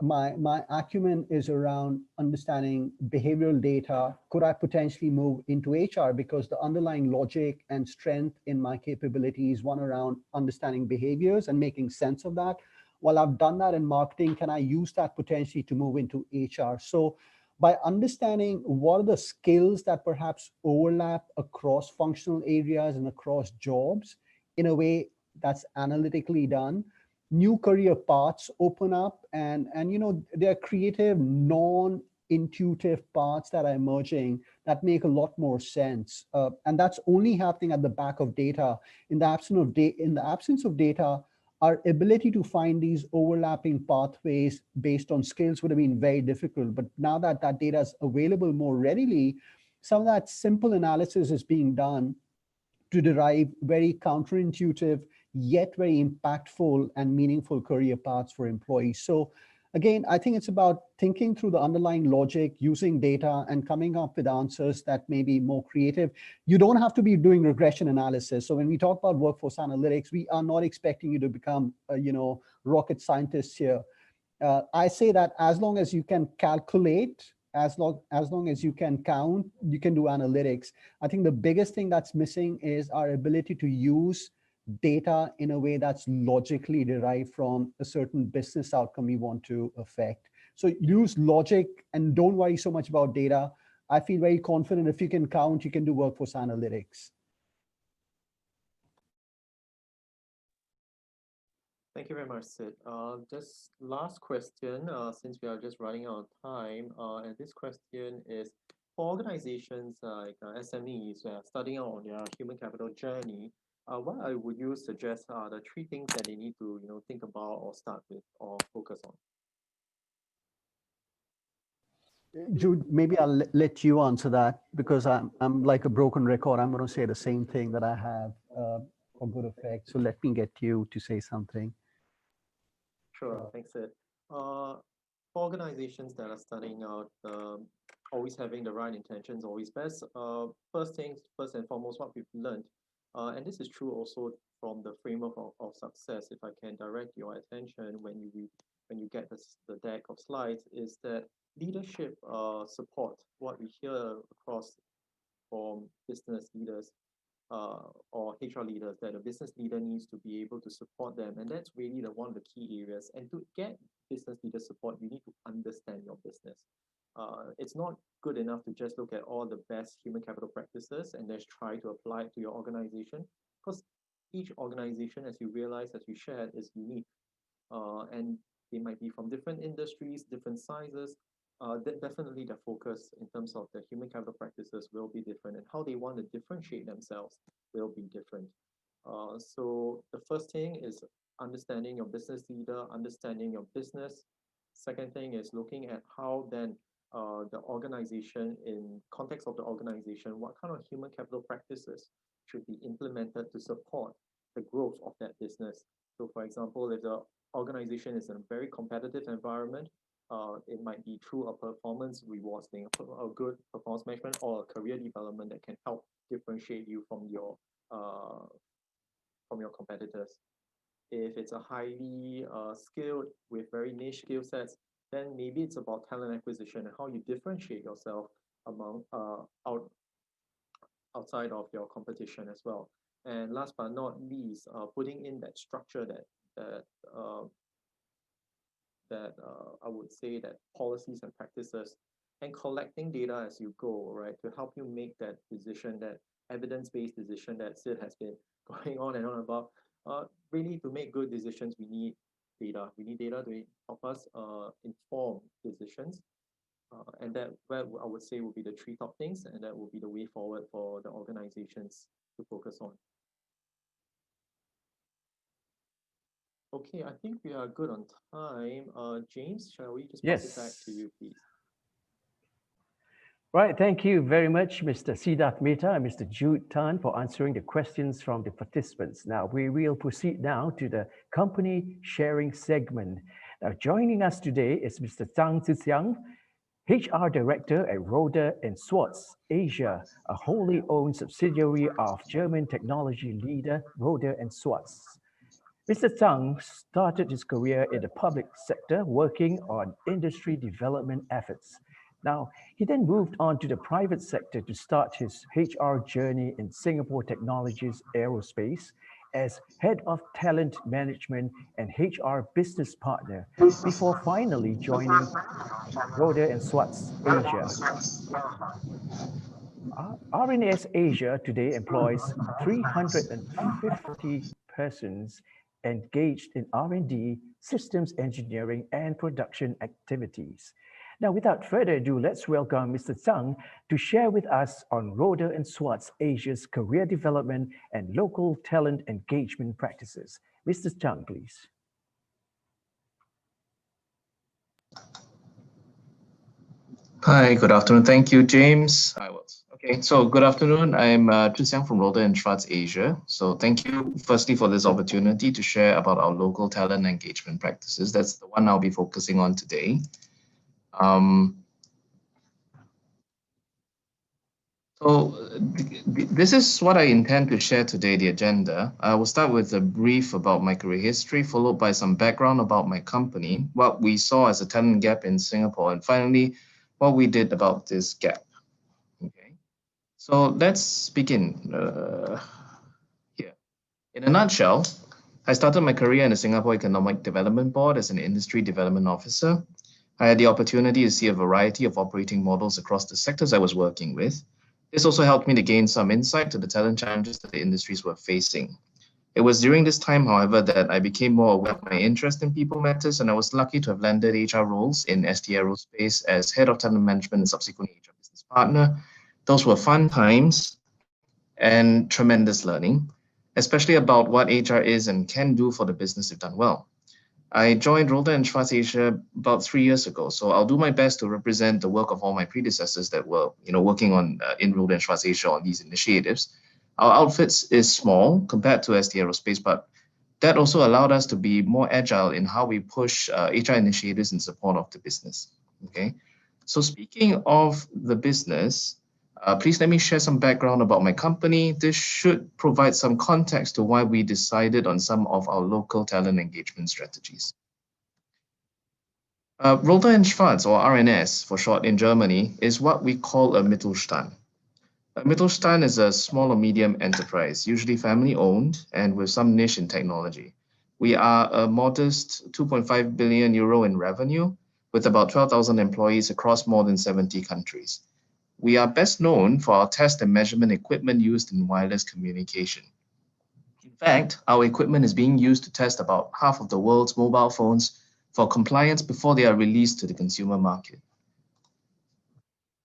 my acumen is around understanding behavioral data. Could I potentially move into HR because the underlying logic and strength in my capability is one around understanding behaviors and making sense of that? While I've done that in marketing, can I use that potentially to move into HR? So by understanding what are the skills that perhaps overlap across functional areas and across jobs in a way that's analytically done, new career paths open up, and you know, there are creative non-intuitive paths that are emerging that make a lot more sense, and that's only happening at the back of data. In the absence of data, our ability to find these overlapping pathways based on skills would have been very difficult. But now that that data is available more readily, some of that simple analysis is being done to derive very counterintuitive yet very impactful and meaningful career paths for employees. So again, I think it's about thinking through the underlying logic, using data, and coming up with answers that may be more creative. You don't have to be doing regression analysis. So when we talk about workforce analytics, we are not expecting you to become rocket scientists here. I say that as long as you can calculate, as long as you can count, you can do analytics. I think the biggest thing that's missing is our ability to use data in a way that's logically derived from a certain business outcome we want to affect. So use logic and don't worry so much about data. I feel very confident if you can count, you can do workforce analytics. Thank you very much, Sid. Just last question, since we are just running out of time, and this question is for organizations like SMEs starting out on their human capital journey. What would you suggest are the three things that they need to think about or start with or focus on? Jude, maybe I'll let you answer that because I'm like a broken record. I'm going to say the same thing that I have for good effect. So let me get you to say something. Sure, thanks, Sid. For organizations that are starting out, always having the right intentions, always best. First and foremost, what we've learned, and this is true also from the framework of success. If I can direct your attention when you get the deck of slides, is that leadership support. What we hear across from business leaders or HR leaders, that a business leader needs to be able to support them. And that's really one of the key areas. And to get business leader support, you need to understand your business. It's not good enough to just look at all the best human capital practices and just try to apply it to your organization, because each organization, as you realize, as we shared, is unique. And they might be from different industries, different sizes. Definitely the focus in terms of the human capital practices will be different, and how they want to differentiate themselves will be different. So the first thing is understanding your business leader, understanding your business. Second thing is looking at how then the organization, in context of the organization, what kind of human capital practices should be implemented to support the growth of that business. So for example, if the organization is in a very competitive environment, it might be through a performance rewards thing, a good performance management, or a career development that can help differentiate you from your competitors. If it's a highly skilled with very niche skill sets, then maybe it's about talent acquisition and how you differentiate yourself among outside of your competition as well. And last but not least, putting in that structure that I would say that policies and practices, and collecting data as you go, right, to help you make that decision, that evidence-based decision that Sid has been going on and on about. Really, to make good decisions, we need data. We need data to help us inform decisions. And that I would say will be the three top things, and that will be the way forward for the organizations to focus on. Okay, I think we are good on time. James, shall we just pass it back to you, please? Right, thank you very much, Mr. Siddharth Mehta and Mr. Jude Tan for answering the questions from the participants. Now, we will proceed now to the company sharing segment. Now, joining us today is Mr. Zhang Zixiang, HR Director at Roder and Schwarz Asia, a wholly owned subsidiary of German technology leader Roder and Schwarz. Mr. Zhang started his career in the public sector working on industry development efforts. Now, he then moved on to the private sector to start his HR journey in Singapore Technologies Aerospace as head of talent management and HR business partner before finally joining Roder and Schwarz Asia. RNS Asia today employs 350 persons engaged in R&D, systems engineering, and production activities. Now, without further ado, let's welcome Mr. Zhang to share with us on Roder and Schwarz Asia's career development and local talent engagement practices. Mr. Zhang, please. Hi, good afternoon. Thank you, James. Okay, so good afternoon. I'm Zhixiang from Roder and Schwarz Asia. So thank you firstly for this opportunity to share about our local talent engagement practices. That's the one I'll be focusing on today. This is what I intend to share today, the agenda. I will start with a brief about my career history, followed by some background about my company, what we saw as a talent gap in Singapore, and finally, what we did about this gap. Okay, so let's begin here. In a nutshell, I started my career in the Singapore Economic Development Board as an industry development officer. I had the opportunity to see a variety of operating models across the sectors I was working with. This also helped me to gain some insight to the talent challenges that the industries were facing. It was during this time, however, that I became more aware of my interest in people matters, and I was lucky to have landed HR roles in ST Aerospace as head of talent management and subsequently HR business partner. Those were fun times and tremendous learning, especially about what HR is and can do for the business if done well. I joined Roder and Schwarz Asia about 3 years ago, so I'll do my best to represent the work of all my predecessors that were, working on in Roder and Schwarz Asia on these initiatives. Our outfits is small compared to ST Aerospace, but that also allowed us to be more agile in how we push HR initiatives in support of the business. Okay, so speaking of the business, please let me share some background about my company. This should provide some context to why we decided on some of our local talent engagement strategies. Roder and Schwarz, or RNS for short in Germany, is what we call a Mittelstand. A Mittelstand is a small or medium enterprise, usually family-owned and with some niche in technology. We are a modest 2.5 billion euro in revenue, with about 12,000 employees across more than 70 countries. We are best known for our test and measurement equipment used in wireless communication. In fact, our equipment is being used to test about half of the world's mobile phones for compliance before they are released to the consumer market.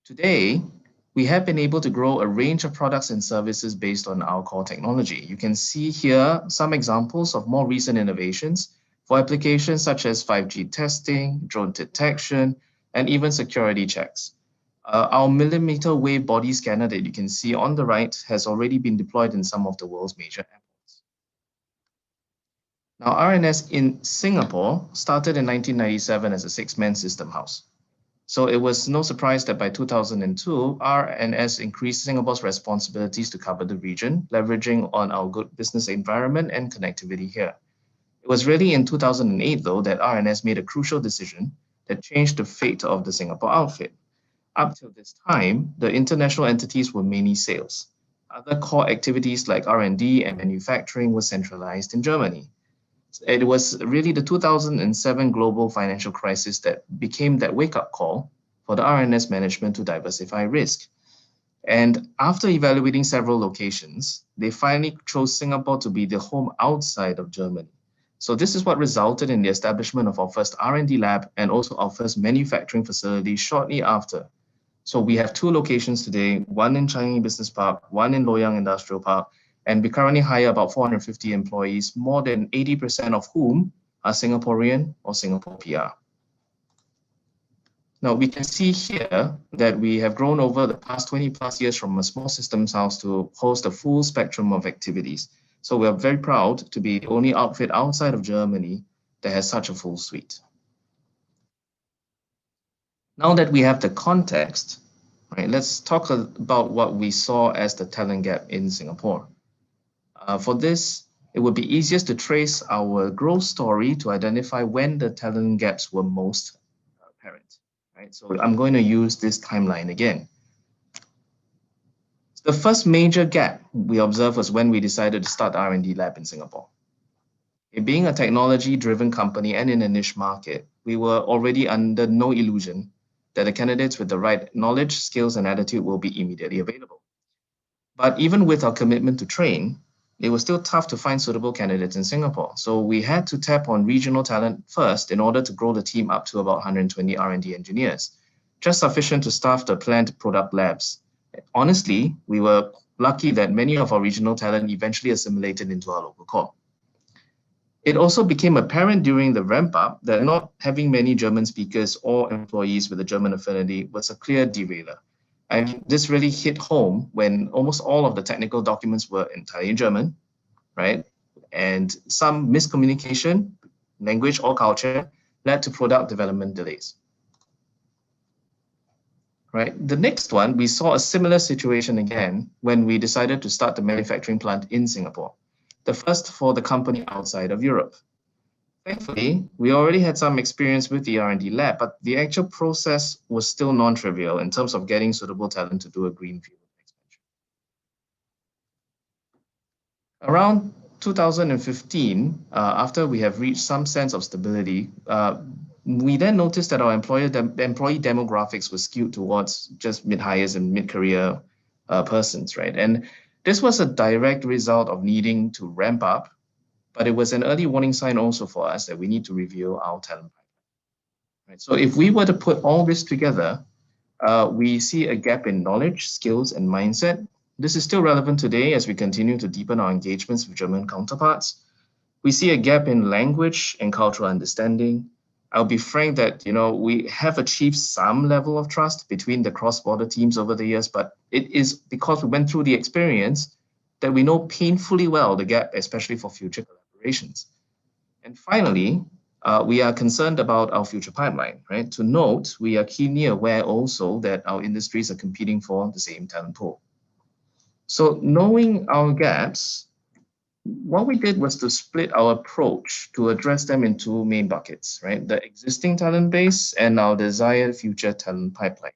Today, we have been able to grow a range of products and services based on our core technology. You can see here some examples of more recent innovations for applications such as 5G testing, drone detection, and even security checks. Our millimeter wave body scanner that you can see on the right has already been deployed in some of the world's major airports. Now, RNS in Singapore started in 1997 as a 6-man system house. So it was no surprise that by 2002, RNS increased Singapore's responsibilities to cover the region, leveraging on our good business environment and connectivity here. It was really in 2008, though, that RNS made a crucial decision that changed the fate of the Singapore outfit. Up till this time, the international entities were mainly sales. Other core activities like R&D and manufacturing were centralized in Germany. It was really the 2007 global financial crisis that became that wake-up call for the RNS management to diversify risk. And after evaluating several locations, they finally chose Singapore to be the home outside of Germany. So this is what resulted in the establishment of our first R&D lab and also our first manufacturing facility shortly after. So we have 2 locations today, one in Changi Business Park, one in Loyang Industrial Park, and we currently hire about 450 employees, more than 80% of whom are Singaporean or Singapore PR. Now we can see here that we have grown over the past 20 plus years from a small systems house to host a full spectrum of activities. So we are very proud to be the only outfit outside of Germany that has such a full suite. Now that we have the context, right, let's talk about what we saw as the talent gap in Singapore. For this, it would be easiest to trace our growth story to identify when the talent gaps were most apparent. Right? So I'm going to use this timeline again. The first major gap we observed was when we decided to start the R&D lab in Singapore. It being a technology-driven company and in a niche market, we were already under no illusion that the candidates with the right knowledge, skills, and attitude will be immediately available. But even with our commitment to train, it was still tough to find suitable candidates in Singapore. So we had to tap on regional talent first in order to grow the team up to about 120 R&D engineers, just sufficient to staff the planned product labs. Honestly, we were lucky that many of our regional talent eventually assimilated into our local core. It also became apparent during the ramp up that not having many German speakers or employees with a German affinity was a clear derailer. I mean, this really hit home when almost all of the technical documents were entirely in German, right? And some miscommunication, language or culture, led to product development delays. Right. The next one, we saw a similar situation again when we decided to start the manufacturing plant in Singapore, the first for the company outside of Europe. Thankfully, we already had some experience with the R&D lab, but the actual process was still non-trivial in terms of getting suitable talent to do a greenfield expansion. Around 2015, after we have reached some sense of stability, we then noticed that our employee demographics were skewed towards just mid-hires and mid-career persons, right? And this was a direct result of needing to ramp up, but it was an early warning sign also for us that we need to review our talent pipeline. Right? So if we were to put all this together, we see a gap in knowledge, skills, and mindset. This is still relevant today as we continue to deepen our engagements with German counterparts. We see a gap in language and cultural understanding. I'll be frank that, we have achieved some level of trust between the cross-border teams over the years, but it is because we went through the experience that we know painfully well the gap, especially for future collaborations. And finally, we are concerned about our future pipeline, right? To note, we are keenly aware also that our industries are competing for the same talent pool. So knowing our gaps, what we did was to split our approach to address them in two main buckets, right? The existing talent base and our desired future talent pipeline.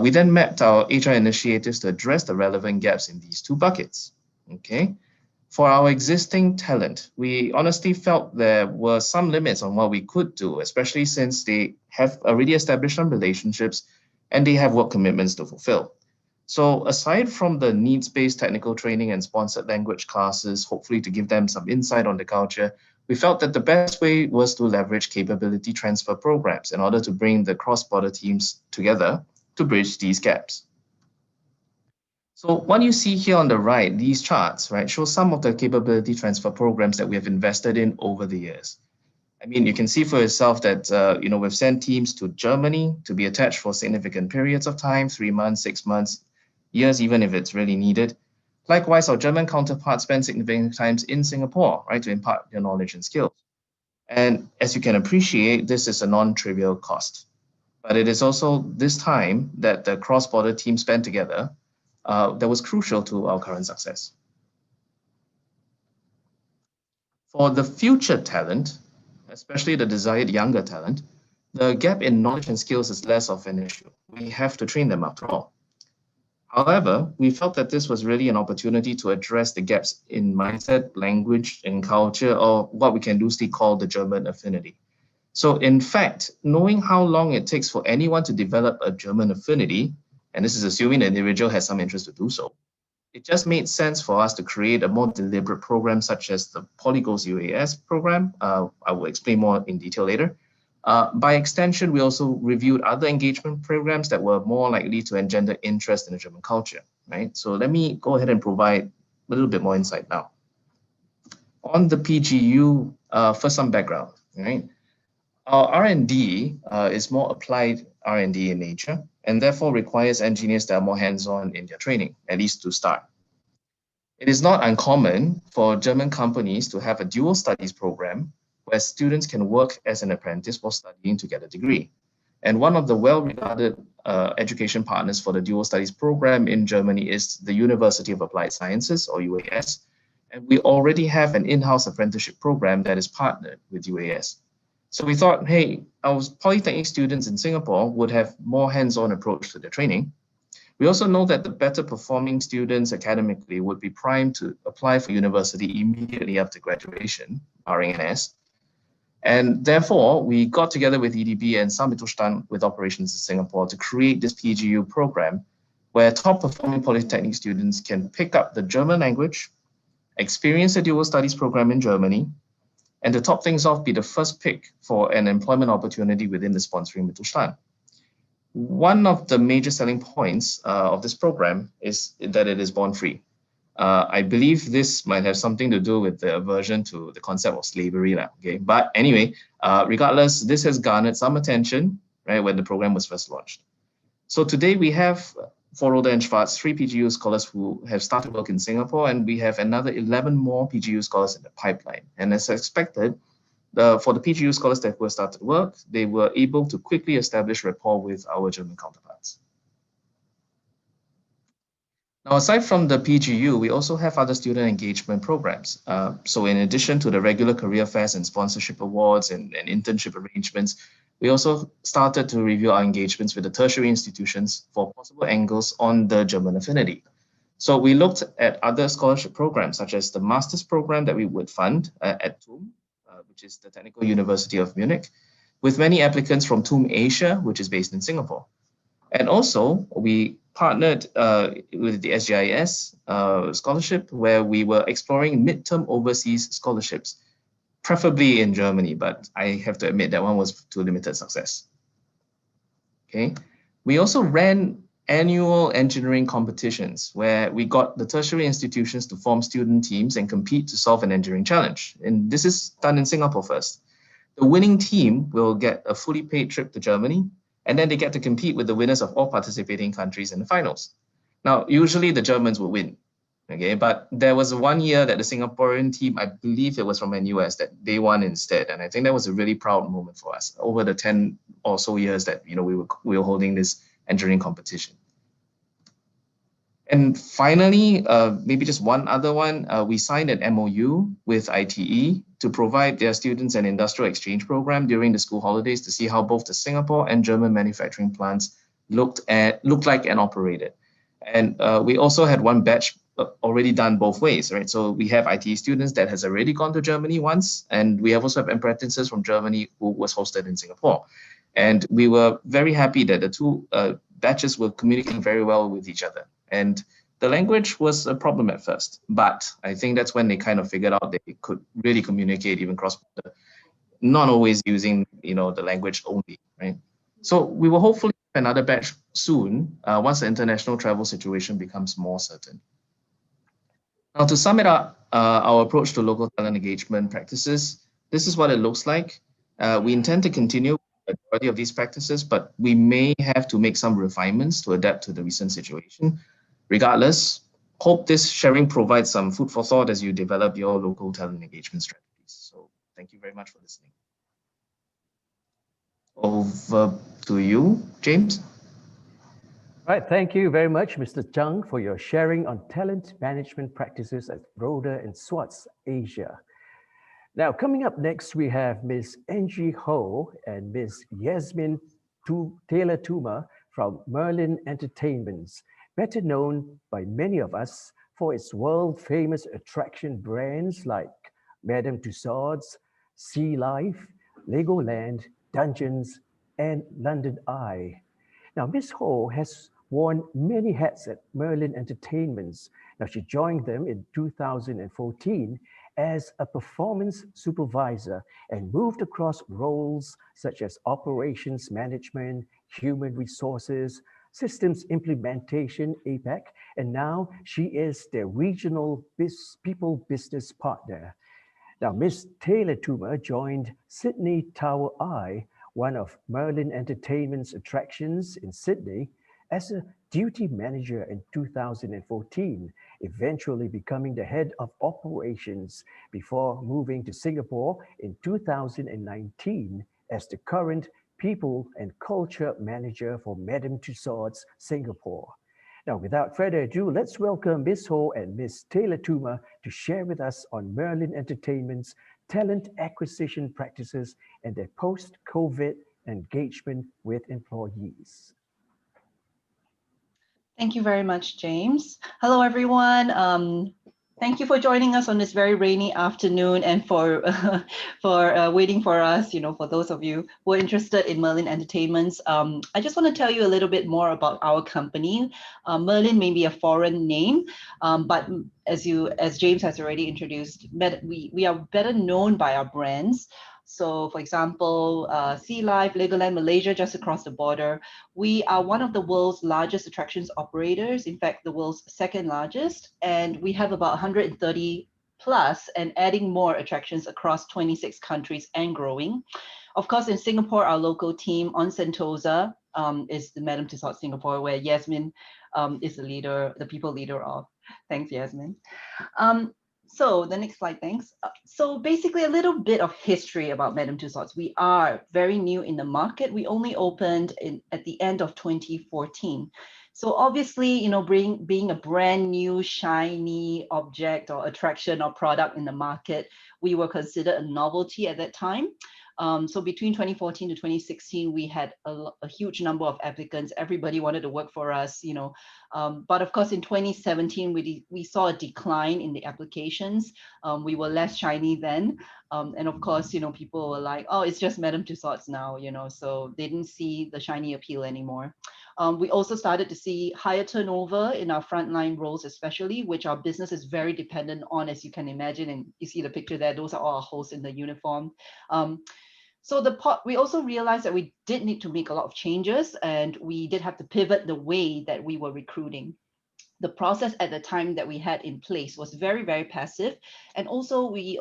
We then mapped our HR initiatives to address the relevant gaps in these two buckets, okay? For our existing talent, we honestly felt there were some limits on what we could do, especially since they have already established some relationships and they have work commitments to fulfill. So aside from the needs-based technical training and sponsored language classes, hopefully to give them some insight on the culture, we felt that the best way was to leverage capability transfer programs in order to bring the cross-border teams together to bridge these gaps. So what you see here on the right, these charts, right, show some of the capability transfer programs that we have invested in over the years. I mean, you can see for yourself that, we've sent teams to Germany to be attached for significant periods of time, 3 months, 6 months, years, even if it's really needed. Likewise, our German counterparts spend significant times in Singapore, right, to impart their knowledge and skills. And as you can appreciate, this is a non-trivial cost. But it is also this time that the cross-border team spent together that was crucial to our current success. For the future talent, especially the desired younger talent, the gap in knowledge and skills is less of an issue. We have to train them after all. However, we felt that this was really an opportunity to address the gaps in mindset, language, and culture, or what we can loosely call the German affinity. So in fact, knowing how long it takes for anyone to develop a German affinity, and this is assuming the individual has some interest to do so, it just made sense for us to create a more deliberate program such as the Polygoals UAS program. I will explain more in detail later. By extension, we also reviewed other engagement programs that were more likely to engender interest in the German culture, right? So let me go ahead and provide a little bit more insight now. On the PGU, for some background, right? Our R&D is more applied R&D in nature, and therefore requires engineers that are more hands-on in their training, at least to start. It is not uncommon for German companies to have a dual studies program where students can work as an apprentice while studying to get a degree. And one of the well-regarded education partners for the dual studies program in Germany is the University of Applied Sciences, or UAS. And we already have an in-house apprenticeship program that is partnered with UAS. So we thought, hey, our polytechnic students in Singapore would have more hands-on approach to their training. We also know that the better performing students academically would be primed to apply for university immediately after graduation, barring NS. And therefore, we got together with EDB and Mittelstand with operations in Singapore to create this PGU program where top performing polytechnic students can pick up the German language, experience a dual studies program in Germany, and to top things off, be the first pick for an employment opportunity within the sponsoring Mittelstand. One of the major selling points of this program is that it is bond-free. I believe this might have something to do with the aversion to the concept of slavery. Okay? But anyway, regardless, this has garnered some attention, right, when the program was first launched. So today we have, for Roda and Schwarz, 3 PGU scholars who have started work in Singapore, and we have another 11 more PGU scholars in the pipeline. And as expected, for the PGU scholars that were started work, they were able to quickly establish rapport with our German counterparts. Now, aside from the PGU, we also have other student engagement programs. So in addition to the regular career fairs and sponsorship awards and internship arrangements, we also started to review our engagements with the tertiary institutions for possible angles on the German affinity. So we looked at other scholarship programs, such as the master's program that we would fund at TUM, which is the Technical University of Munich, with many applicants from TUM Asia, which is based in Singapore. And also, we partnered with the SGIS scholarship, where we were exploring midterm overseas scholarships, preferably in Germany, but I have to admit that one was to limited success. Okay. We also ran annual engineering competitions where we got the tertiary institutions to form student teams and compete to solve an engineering challenge. And this is done in Singapore first. The winning team will get a fully paid trip to Germany, and then they get to compete with the winners of all participating countries in the finals. Now, usually the Germans will win, okay? But there was one year that the Singaporean team, I believe it was from NUS, that they won instead. And I think that was a really proud moment for us over the 10 or so years that we were holding this engineering competition. And finally, maybe just one other one, we signed an MOU with ITE to provide their students an industrial exchange program during the school holidays to see how both the Singapore and German manufacturing plants looked like and operated. And we also had one batch already done both ways, right? So we have ITE students that has already gone to Germany once, and we have also have apprentices from Germany who was hosted in Singapore. And we were very happy that the two batches were communicating very well with each other. And the language was a problem at first, but I think that's when they kind of figured out they could really communicate even cross-border, not always using the language only, right? So we will hopefully have another batch soon once the international travel situation becomes more certain. Now, to sum it up, our approach to local talent engagement practices, this is what it looks like. We intend to continue the majority of these practices, but we may have to make some refinements to adapt to the recent situation. Regardless, hope this sharing provides some food for thought as you develop your local talent engagement strategies. So thank you very much for listening. Over to you, James. Right, thank you very much, Mr. Chung, for your sharing on talent management practices at Roda and Schwarz Asia. Now, coming up next, we have Ms. Angie Ho and Ms. Yasmin Taylor-Tuma from Merlin Entertainments, better known by many of us for its world-famous attraction brands like Madame Tussauds, Sea Life, Legoland, Dungeons, and London Eye. Now, Ms. Ho has worn many hats at Merlin Entertainments. Now, she joined them in 2014 as a performance supervisor and moved across roles such as operations management, human resources, systems implementation, APAC, and now she is their regional people business partner. Now, Miss Taylor Toomer joined Sydney Tower Eye, one of Merlin Entertainment's attractions in Sydney, as a duty manager in 2014, eventually becoming the head of operations before moving to Singapore in 2019 as the current people and culture manager for Madame Tussauds Singapore. Now, without further ado, let's welcome Miss Ho and Miss Taylor Toomer to share with us on Merlin Entertainment's talent acquisition practices and their post-COVID engagement with employees. Thank you very much, James. Hello, everyone. Thank you for joining us on this very rainy afternoon and for waiting for us. For those of you who are interested in Merlin Entertainments, I just want to tell you a little bit more about our company. Merlin may be a foreign name, but as James has already introduced, we are better known by our brands. So, for example, Sea Life, Legoland Malaysia, just across the border. We are one of the world's largest attractions operators, in fact, the world's second largest, and we have about 130 plus and adding more attractions across 26 countries and growing. Of course, in Singapore, our local team on Sentosa is the Madame Tussauds Singapore, where Yasmin is the people leader of. Thanks, Yasmin. So the next slide, thanks. So basically a little bit of history about Madame Tussauds. We are very new in the market. We only opened at the end of 2014. So obviously, being a brand new, shiny object or attraction or product in the market, we were considered a novelty at that time. So between 2014 to 2016, we had a huge number of applicants. Everybody wanted to work for us, but of course, in 2017, we saw a decline in the applications. We were less shiny then. And of course, people were like, oh, it's just Madame Tussauds now, so they didn't see the shiny appeal anymore. We also started to see higher turnover in our frontline roles, especially, which our business is very dependent on, as you can imagine. And you see the picture there, those are all our hosts in the uniform. So we also realized that we did need to make a lot of changes, and we did have to pivot the way that we were recruiting. The process at the time that we had in place was very, very passive. And also we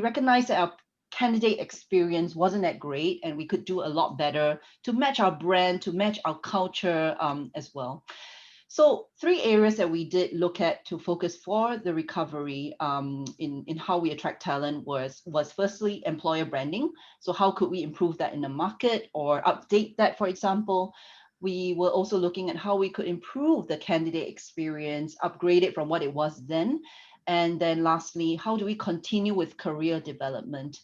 recognized that our candidate experience wasn't that great, and we could do a lot better to match our brand, to match our culture as well. So 3 areas that we did look at to focus for the recovery in how we attract talent was firstly employer branding. So how could we improve that in the market or update that, for example? We were also looking at how we could improve the candidate experience, upgrade it from what it was then. And then lastly, how do we continue with career development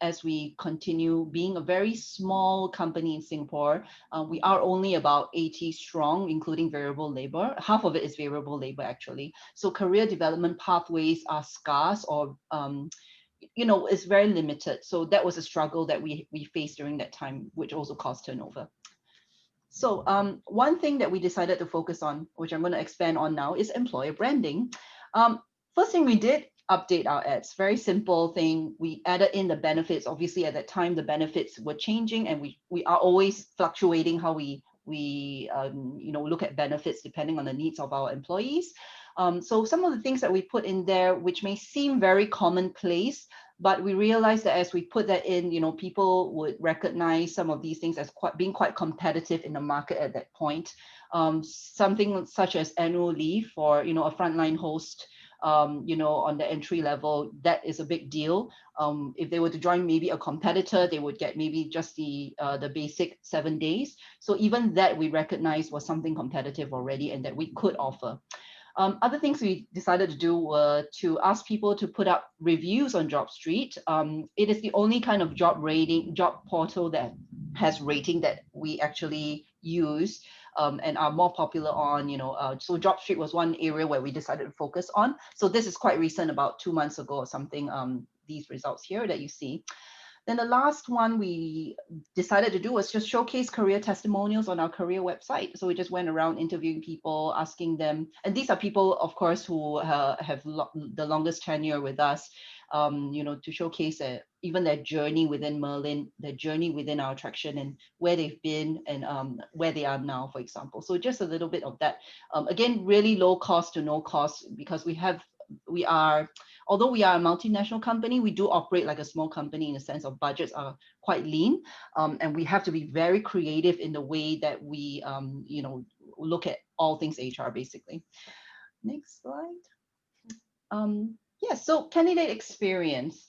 as we continue being a very small company in Singapore? We are only about 80 strong, including variable labor. Half of it is variable labor, actually. So career development pathways are scarce or it's very limited. So that was a struggle that we faced during that time, which also caused turnover. So one thing that we decided to focus on, which I'm going to expand on now, is employer branding. First thing we did, update our ads. Very simple thing. We added in the benefits. Obviously, at that time, the benefits were changing, and we are always fluctuating how we look at benefits depending on the needs of our employees. So some of the things that we put in there, which may seem very commonplace, but we realized that as we put that in, people would recognize some of these things as being quite competitive in the market at that point. Something such as annual leave for, a frontline host, on the entry level, that is a big deal. If they were to join maybe a competitor, they would get maybe just the basic 7 days. So even that we recognized was something competitive already and that we could offer. Other things we decided to do were to ask people to put up reviews on JobStreet. It is the only kind of job portal that has rating that we actually use and are more popular on, so JobStreet was one area where we decided to focus on. So this is quite recent, about 2 months ago or something, these results here that you see. Then the last one we decided to do was just showcase career testimonials on our career website. So we just went around interviewing people, asking them, and these are people, of course, who have the longest tenure with us, to showcase even their journey within Merlin, their journey within our attraction and where they've been and where they are now, for example. So just a little bit of that. Again, really low cost to no cost, because we have although we are a multinational company, we do operate like a small company in the sense of budgets are quite lean, and we have to be very creative in the way that we, look at all things HR basically. Next slide. So candidate experience.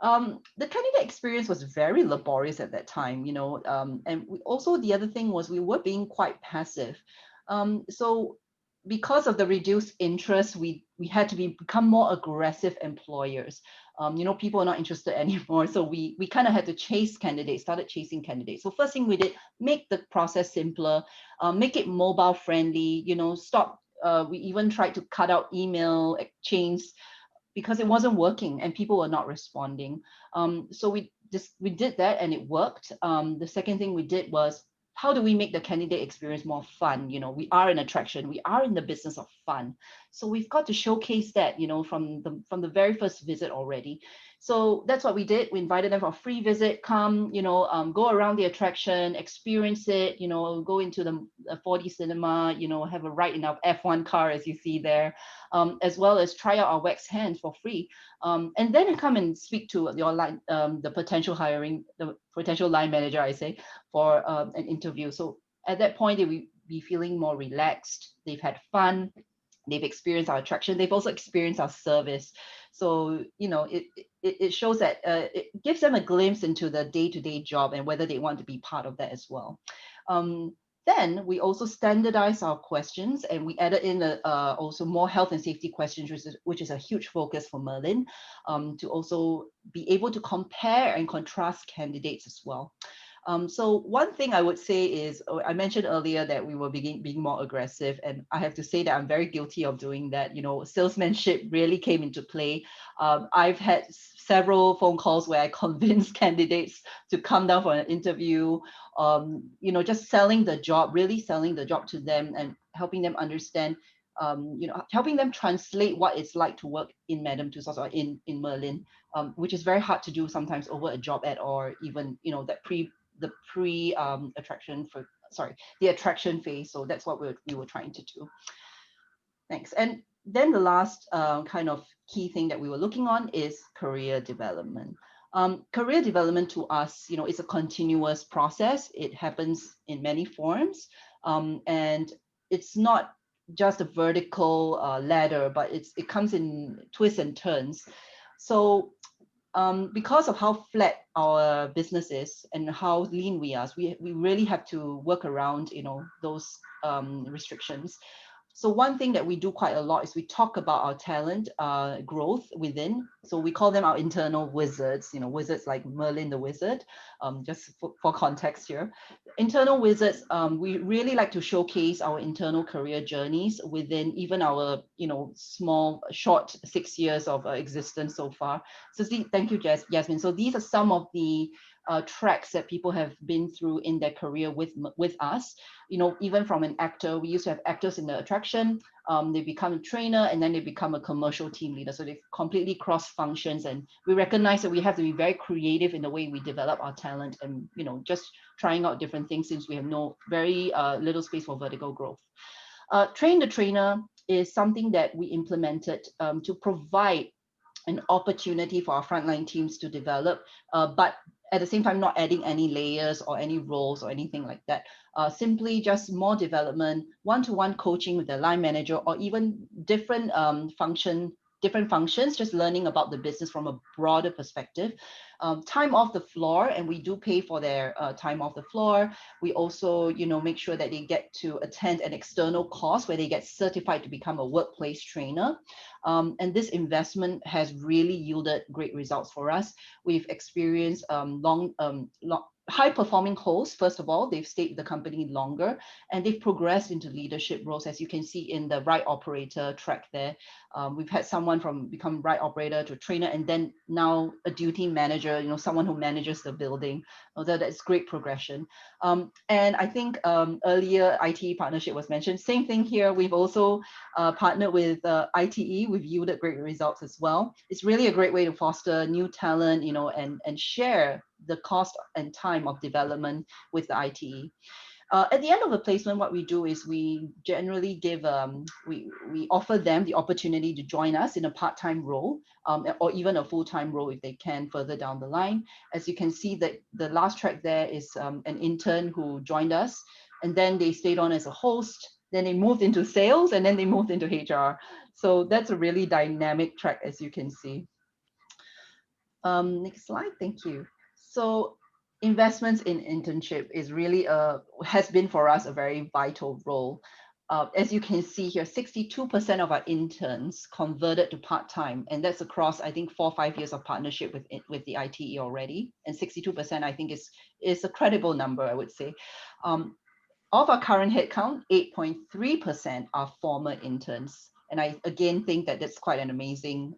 The candidate experience was very laborious at that time, and also the other thing was we were being quite passive. So because of the reduced interest, we had to become more aggressive employers. People are not interested anymore. So we kind of had to started chasing candidates. So first thing we did, make the process simpler, make it mobile friendly, stop. We even tried to cut out email exchange because it wasn't working and people were not responding. So we did that and it worked. The second thing we did was, how do we make the candidate experience more fun? We are an attraction. We are in the business of fun. So we've got to showcase that, from the very first visit already. So that's what we did. We invited them for a free visit, come, go around the attraction, experience it, go into the 4D cinema, have a ride in our F1 car, as you see there, as well as try out our wax hands for free. And then come and speak to your line, the potential line manager, I say, for an interview. So at that point, they will be feeling more relaxed. They've had fun. They've experienced our attraction. They've also experienced our service. So, it shows that it gives them a glimpse into the day-to-day job and whether they want to be part of that as well. Then we also standardized our questions and we added in also more health and safety questions, which is a huge focus for Merlin, to also be able to compare and contrast candidates as well. So one thing I would say is, I mentioned earlier that we were being more aggressive, and I have to say that I'm very guilty of doing that. Salesmanship really came into play. I've had several phone calls where I convinced candidates to come down for an interview, just selling the job, really selling the job to them and helping them understand, helping them translate what it's like to work in Madame Tussauds or in Merlin, which is very hard to do sometimes over a job ad or even, the attraction phase. So that's what we were trying to do. Thanks. And then the last kind of key thing that we were looking on is career development. Career development to us, is a continuous process. It happens in many forms, and it's not just a vertical ladder, but it comes in twists and turns. So because of how flat our business is and how lean we are, we really have to work around, those restrictions. So one thing that we do quite a lot is we talk about our talent growth within. So we call them our internal wizards, wizards like Merlin the Wizard, just for context here. Internal wizards, we really like to showcase our internal career journeys within even our, small, short 6 years of existence so far. So thank you, Yasmin. So these are some of the tracks that people have been through in their career with us. Even from an actor, we used to have actors in the attraction, they become a trainer and then they become a commercial team leader. So they've completely cross functions, and we recognize that we have to be very creative in the way we develop our talent and, just trying out different things since we have very little space for vertical growth. Train the trainer is something that we implemented to provide an opportunity for our frontline teams to develop, but at the same time, not adding any layers or any roles or anything like that. Simply just more development, one-to-one coaching with the line manager, or even different functions, just learning about the business from a broader perspective. Time off the floor, and we do pay for their time off the floor. We also, make sure that they get to attend an external course where they get certified to become a workplace trainer. And this investment has really yielded great results for us. We've experienced high-performing hosts. First of all, they've stayed with the company longer, and they've progressed into leadership roles, as you can see in the right operator track there. We've had someone become right operator to trainer, and then now a duty manager, someone who manages the building. Although that's great progression. And I think earlier ITE partnership was mentioned. Same thing here. We've also partnered with ITE. We've yielded great results as well. It's really a great way to foster new talent, and share the cost and time of development with the ITE. At the end of the placement, what we do is we generally give, we offer them the opportunity to join us in a part-time role, or even a full-time role if they can further down the line. As you can see, that the last track there is an intern who joined us, and then they stayed on as a host, then they moved into sales, and then they moved into HR. So that's a really dynamic track, as you can see. Next slide, thank you. So investments in internship is really has been for us a very vital role. As you can see here, 62% of our interns converted to part-time, and that's across, I think, 4 or 5 years of partnership with the ITE already. And 62%, I think, is a credible number, I would say. Of our current headcount, 8.3% are former interns. And I, again, think that that's quite an amazing,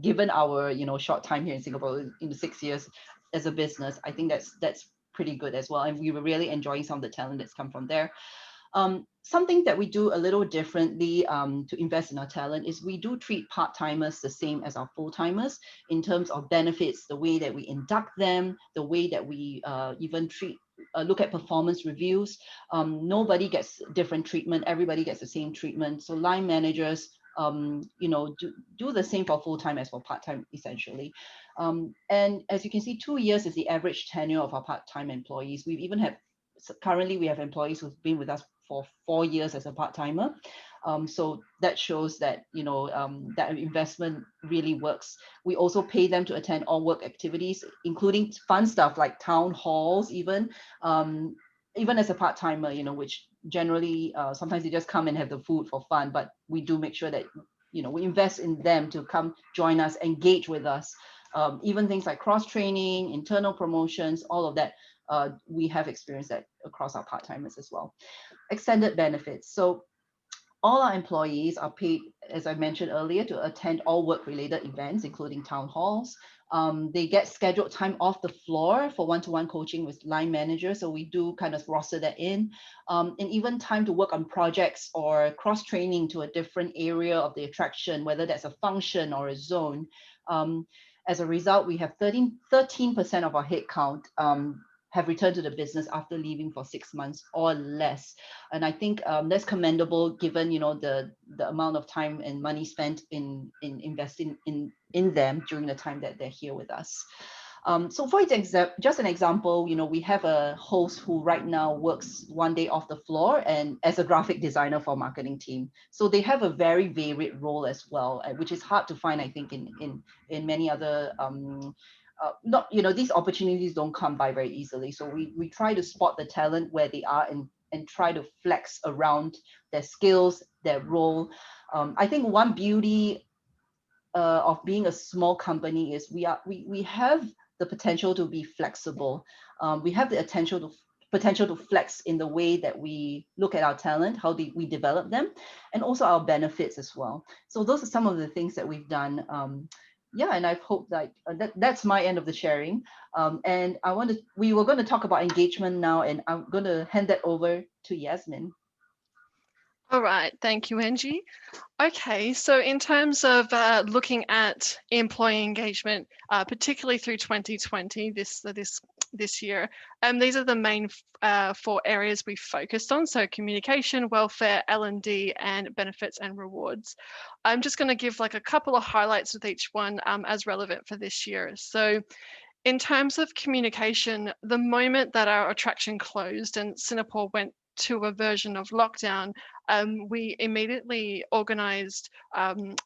given our, short time here in Singapore, 6 years as a business, I think that's pretty good as well. And we were really enjoying some of the talent that's come from there. Something that we do a little differently to invest in our talent is we do treat part-timers the same as our full-timers in terms of benefits, the way that we induct them, the way that we even look at performance reviews. Nobody gets different treatment, everybody gets the same treatment. So line managers, do the same for full-time as for part-time, essentially. And as you can see, 2 years is the average tenure of our part-time employees. We've even had, currently we have employees who've been with us for 4 years as a part-timer. So that shows that, that investment really works. We also pay them to attend all work activities, including fun stuff like town halls, even as a part-timer, which generally, sometimes they just come and have the food for fun, but we do make sure that, we invest in them to come join us, engage with us. Even things like cross-training, internal promotions, all of that, we have experienced that across our part-timers as well. Extended benefits. So all our employees are paid, as I mentioned earlier, to attend all work-related events, including town halls. They get scheduled time off the floor for one-to-one coaching with line managers. So we do kind of roster that in. And even time to work on projects or cross-training to a different area of the attraction, whether that's a function or a zone. As a result, we have 13% of our headcount have returned to the business after leaving for 6 months or less. And I think that's commendable given, the amount of time and money spent in investing in them during the time that they're here with us. So for just an example, we have a host who right now works 1 day off the floor and as a graphic designer for marketing team. So they have a very varied role as well, which is hard to find, I think, in many other these opportunities don't come by very easily. So we try to spot the talent where they are and try to flex around their skills, their role. I think one beauty of being a small company is we have the potential to be flexible. We have the potential to flex in the way that we look at our talent, how we develop them, and also our benefits as well. So those are some of the things that we've done. And I hope that that's my end of the sharing. And we were going to talk about engagement now, and I'm going to hand that over to Yasmin. All right, thank you, Angie. Okay, so in terms of looking at employee engagement, particularly through 2020, this year, these are the main 4 areas we focused on. So communication, welfare, L&D, and benefits and rewards. I'm just going to give like a couple of highlights with each one as relevant for this year. So in terms of communication, the moment that our attraction closed and Singapore went to a version of lockdown, we immediately organized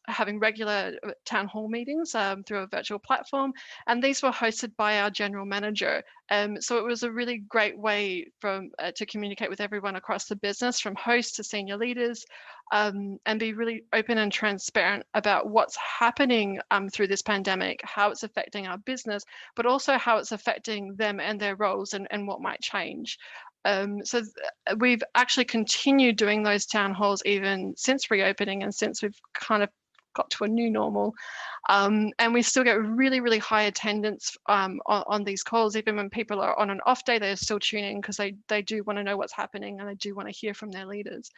having regular town hall meetings through a virtual platform, and these were hosted by our general manager. So it was a really great way to communicate with everyone across the business, from hosts to senior leaders, and be really open and transparent about what's happening through this pandemic, how it's affecting our business, but also how it's affecting them and their roles and what might change. So we've actually continued doing those town halls even since reopening and since we've kind of got to a new normal. And we still get really, really high attendance on these calls. Even when people are on an off day, they're still tuning in because they do want to know what's happening and they do want to hear from their leaders.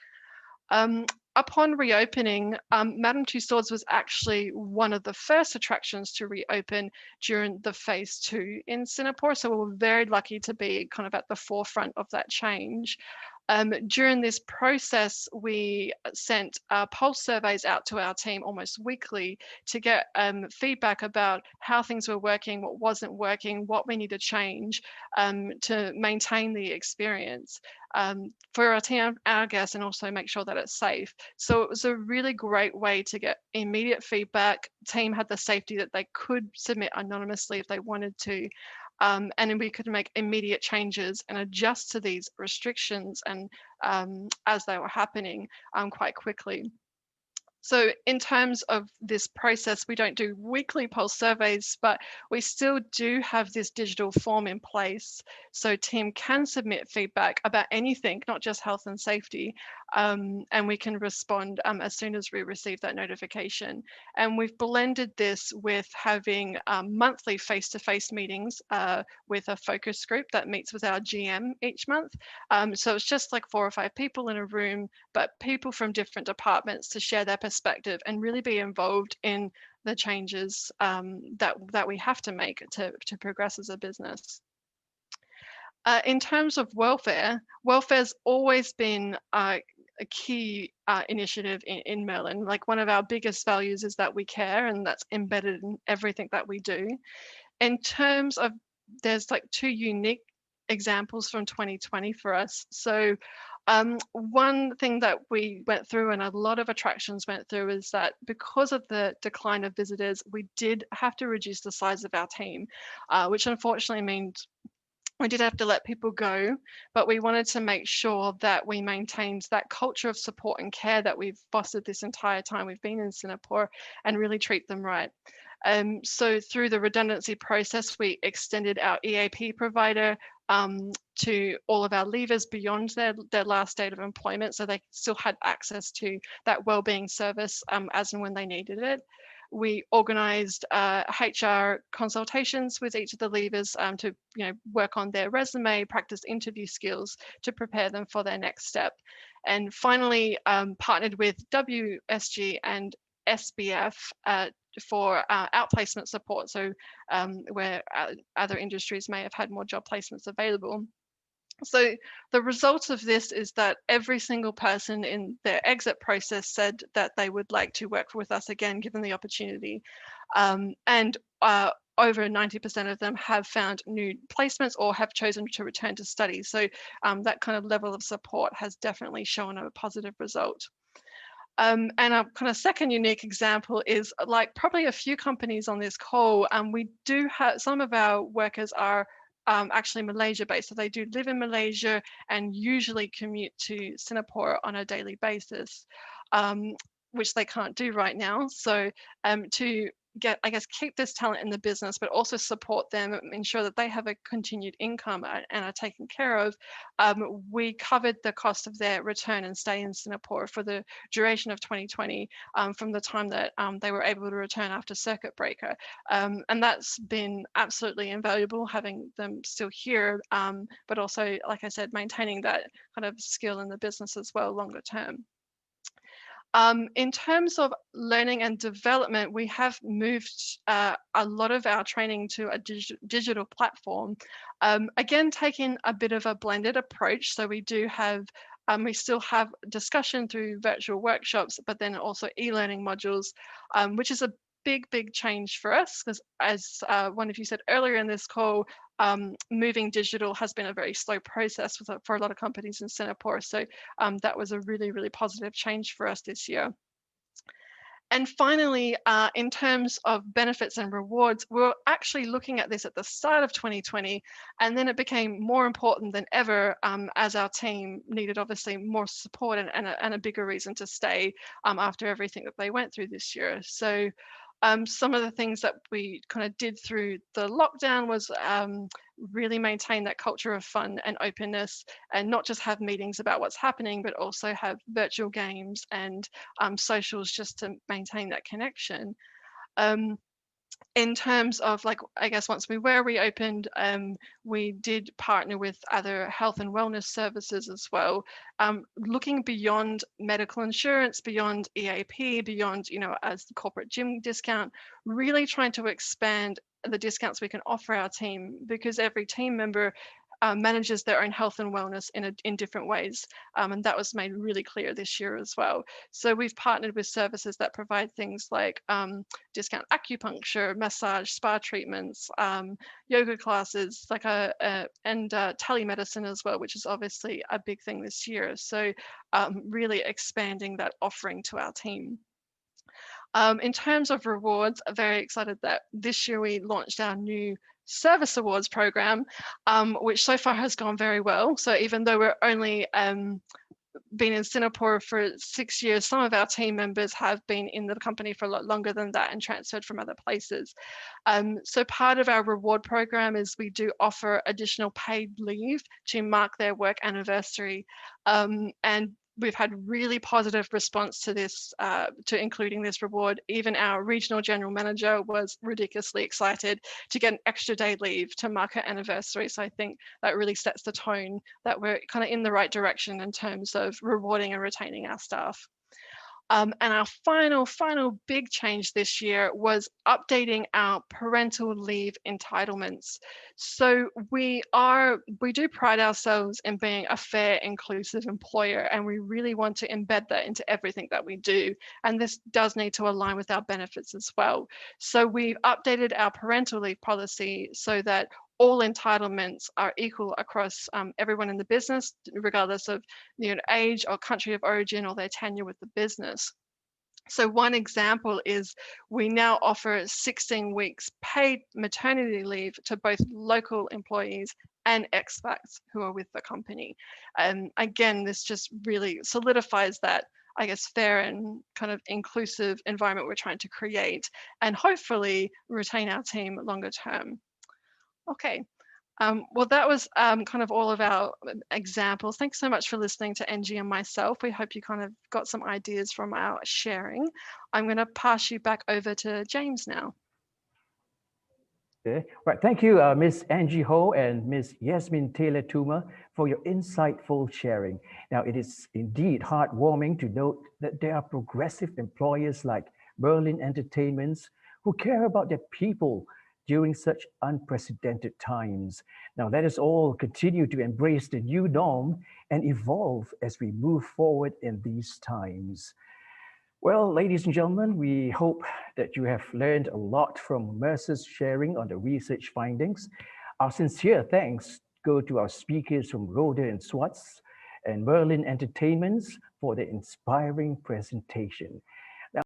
Upon reopening, Madame Tussauds was actually one of the first attractions to reopen during the phase 2 in Singapore. So we were very lucky to be kind of at the forefront of that change. During this process, we sent pulse surveys out to our team almost weekly to get feedback about how things were working, what wasn't working, what we need to change to maintain the experience for our team, our guests, and also make sure that it's safe. So it was a really great way to get immediate feedback. Team had the safety that they could submit anonymously if they wanted to. And then we could make immediate changes and adjust to these restrictions and as they were happening quite quickly. So in terms of this process, we don't do weekly pulse surveys, but we still do have this digital form in place. So team can submit feedback about anything, not just health and safety, and we can respond as soon as we receive that notification. And we've blended this with having monthly face-to-face meetings with a focus group that meets with our GM each month. So it's just like 4 or 5 people in a room, but people from different departments to share their perspective and really be involved in the changes that we have to make to progress as a business. In terms of welfare's always been a key initiative in Merlin. Like one of our biggest values is that we care, and that's embedded in everything that we do. In terms of, there's like 2 unique examples from 2020 for us. So one thing that we went through and a lot of attractions went through is that because of the decline of visitors, we did have to reduce the size of our team, which unfortunately means we did have to let people go, but we wanted to make sure that we maintained that culture of support and care that we've fostered this entire time we've been in Singapore and really treat them right. So through the redundancy process, we extended our EAP provider to all of our leavers beyond their last date of employment, so they still had access to that wellbeing service as and when they needed it. We organised HR consultations with each of the leavers to work on their resume, practice interview skills to prepare them for their next step. And finally, partnered with WSG and SBF for outplacement support, so where other industries may have had more job placements available. So the result of this is that every single person in their exit process said that they would like to work with us again, given the opportunity. And over 90% of them have found new placements or have chosen to return to study. So that kind of level of support has definitely shown a positive result. And a kind of second unique example is, like probably a few companies on this call, we do have, some of our workers are actually Malaysia based. So they do live in Malaysia and usually commute to Singapore on a daily basis, which they can't do right now. So to get, I guess, keep this talent in the business, but also support them, ensure that they have a continued income and are taken care of, we covered the cost of their return and stay in Singapore for the duration of 2020, from the time that they were able to return after circuit breaker. And that's been absolutely invaluable, having them still here, but also, like I said, maintaining that kind of skill in the business as well, longer term. In terms of learning and development, we have moved a lot of our training to a digital platform. Again, taking a bit of a blended approach. So we do have, we still have discussion through virtual workshops, but then also e-learning modules, which is a big change for us, because as one of you said earlier in this call, moving digital has been a very slow process for a lot of companies in Singapore. So that was a really positive change for us this year. And finally, in terms of benefits and rewards, we're actually looking at this at the start of 2020, and then it became more important than ever as our team needed obviously more support and a bigger reason to stay after everything that they went through this year. So some of the things that we kind of did through the lockdown was really maintain that culture of fun and openness, and not just have meetings about what's happening, but also have virtual games and socials just to maintain that connection. in terms of, like, I guess once we were reopened, we did partner with other health and wellness services as well, looking beyond medical insurance, beyond EAP, beyond, as the corporate gym discount, really trying to expand the discounts we can offer our team, because every team member manages their own health and wellness in different ways. And that was made really clear this year as well. So we've partnered with services that provide things like discount acupuncture, massage, spa treatments, yoga classes, and telemedicine as well, which is obviously a big thing this year. So really expanding that offering to our team. In terms of rewards, I'm very excited that this year we launched our new service awards program, which so far has gone very well. So even though we're only been in Singapore for 6 years, some of our team members have been in the company for a lot longer than that and transferred from other places. So part of our reward program is we do offer additional paid leave to mark their work anniversary. And we've had really positive response to this, to including this reward. Even our regional general manager was ridiculously excited to get an extra day leave to mark her anniversary. So I think that really sets the tone that we're kind of in the right direction in terms of rewarding and retaining our staff. And our final big change this year was updating our parental leave entitlements. So we do pride ourselves in being a fair, inclusive employer, and we really want to embed that into everything that we do. And this does need to align with our benefits as well. So we've updated our parental leave policy so that all entitlements are equal across everyone in the business, regardless of age or country of origin or their tenure with the business. So one example is we now offer 16 weeks paid maternity leave to both local employees and expats who are with the company. And again, this just really solidifies that, I guess, fair and kind of inclusive environment we're trying to create, and hopefully retain our team longer term. Okay, well, that was kind of all of our examples. Thanks so much for listening to Angie and myself. We hope you kind of got some ideas from our sharing. I'm going to pass you back over to James now. Okay. Right. Thank you, Ms. Angie Ho and Ms. Yasmin Taylor-Toomer, for your insightful sharing. Now, it is indeed heartwarming to note that there are progressive employers like Merlin Entertainments who care about their people during such unprecedented times. Now, let us all continue to embrace the new norm and evolve as we move forward in these times. Well, ladies and gentlemen, we hope that you have learned a lot from Mercer's sharing on the research findings. Our sincere thanks go to our speakers from Roder and Swartz and Merlin Entertainments for their inspiring presentation.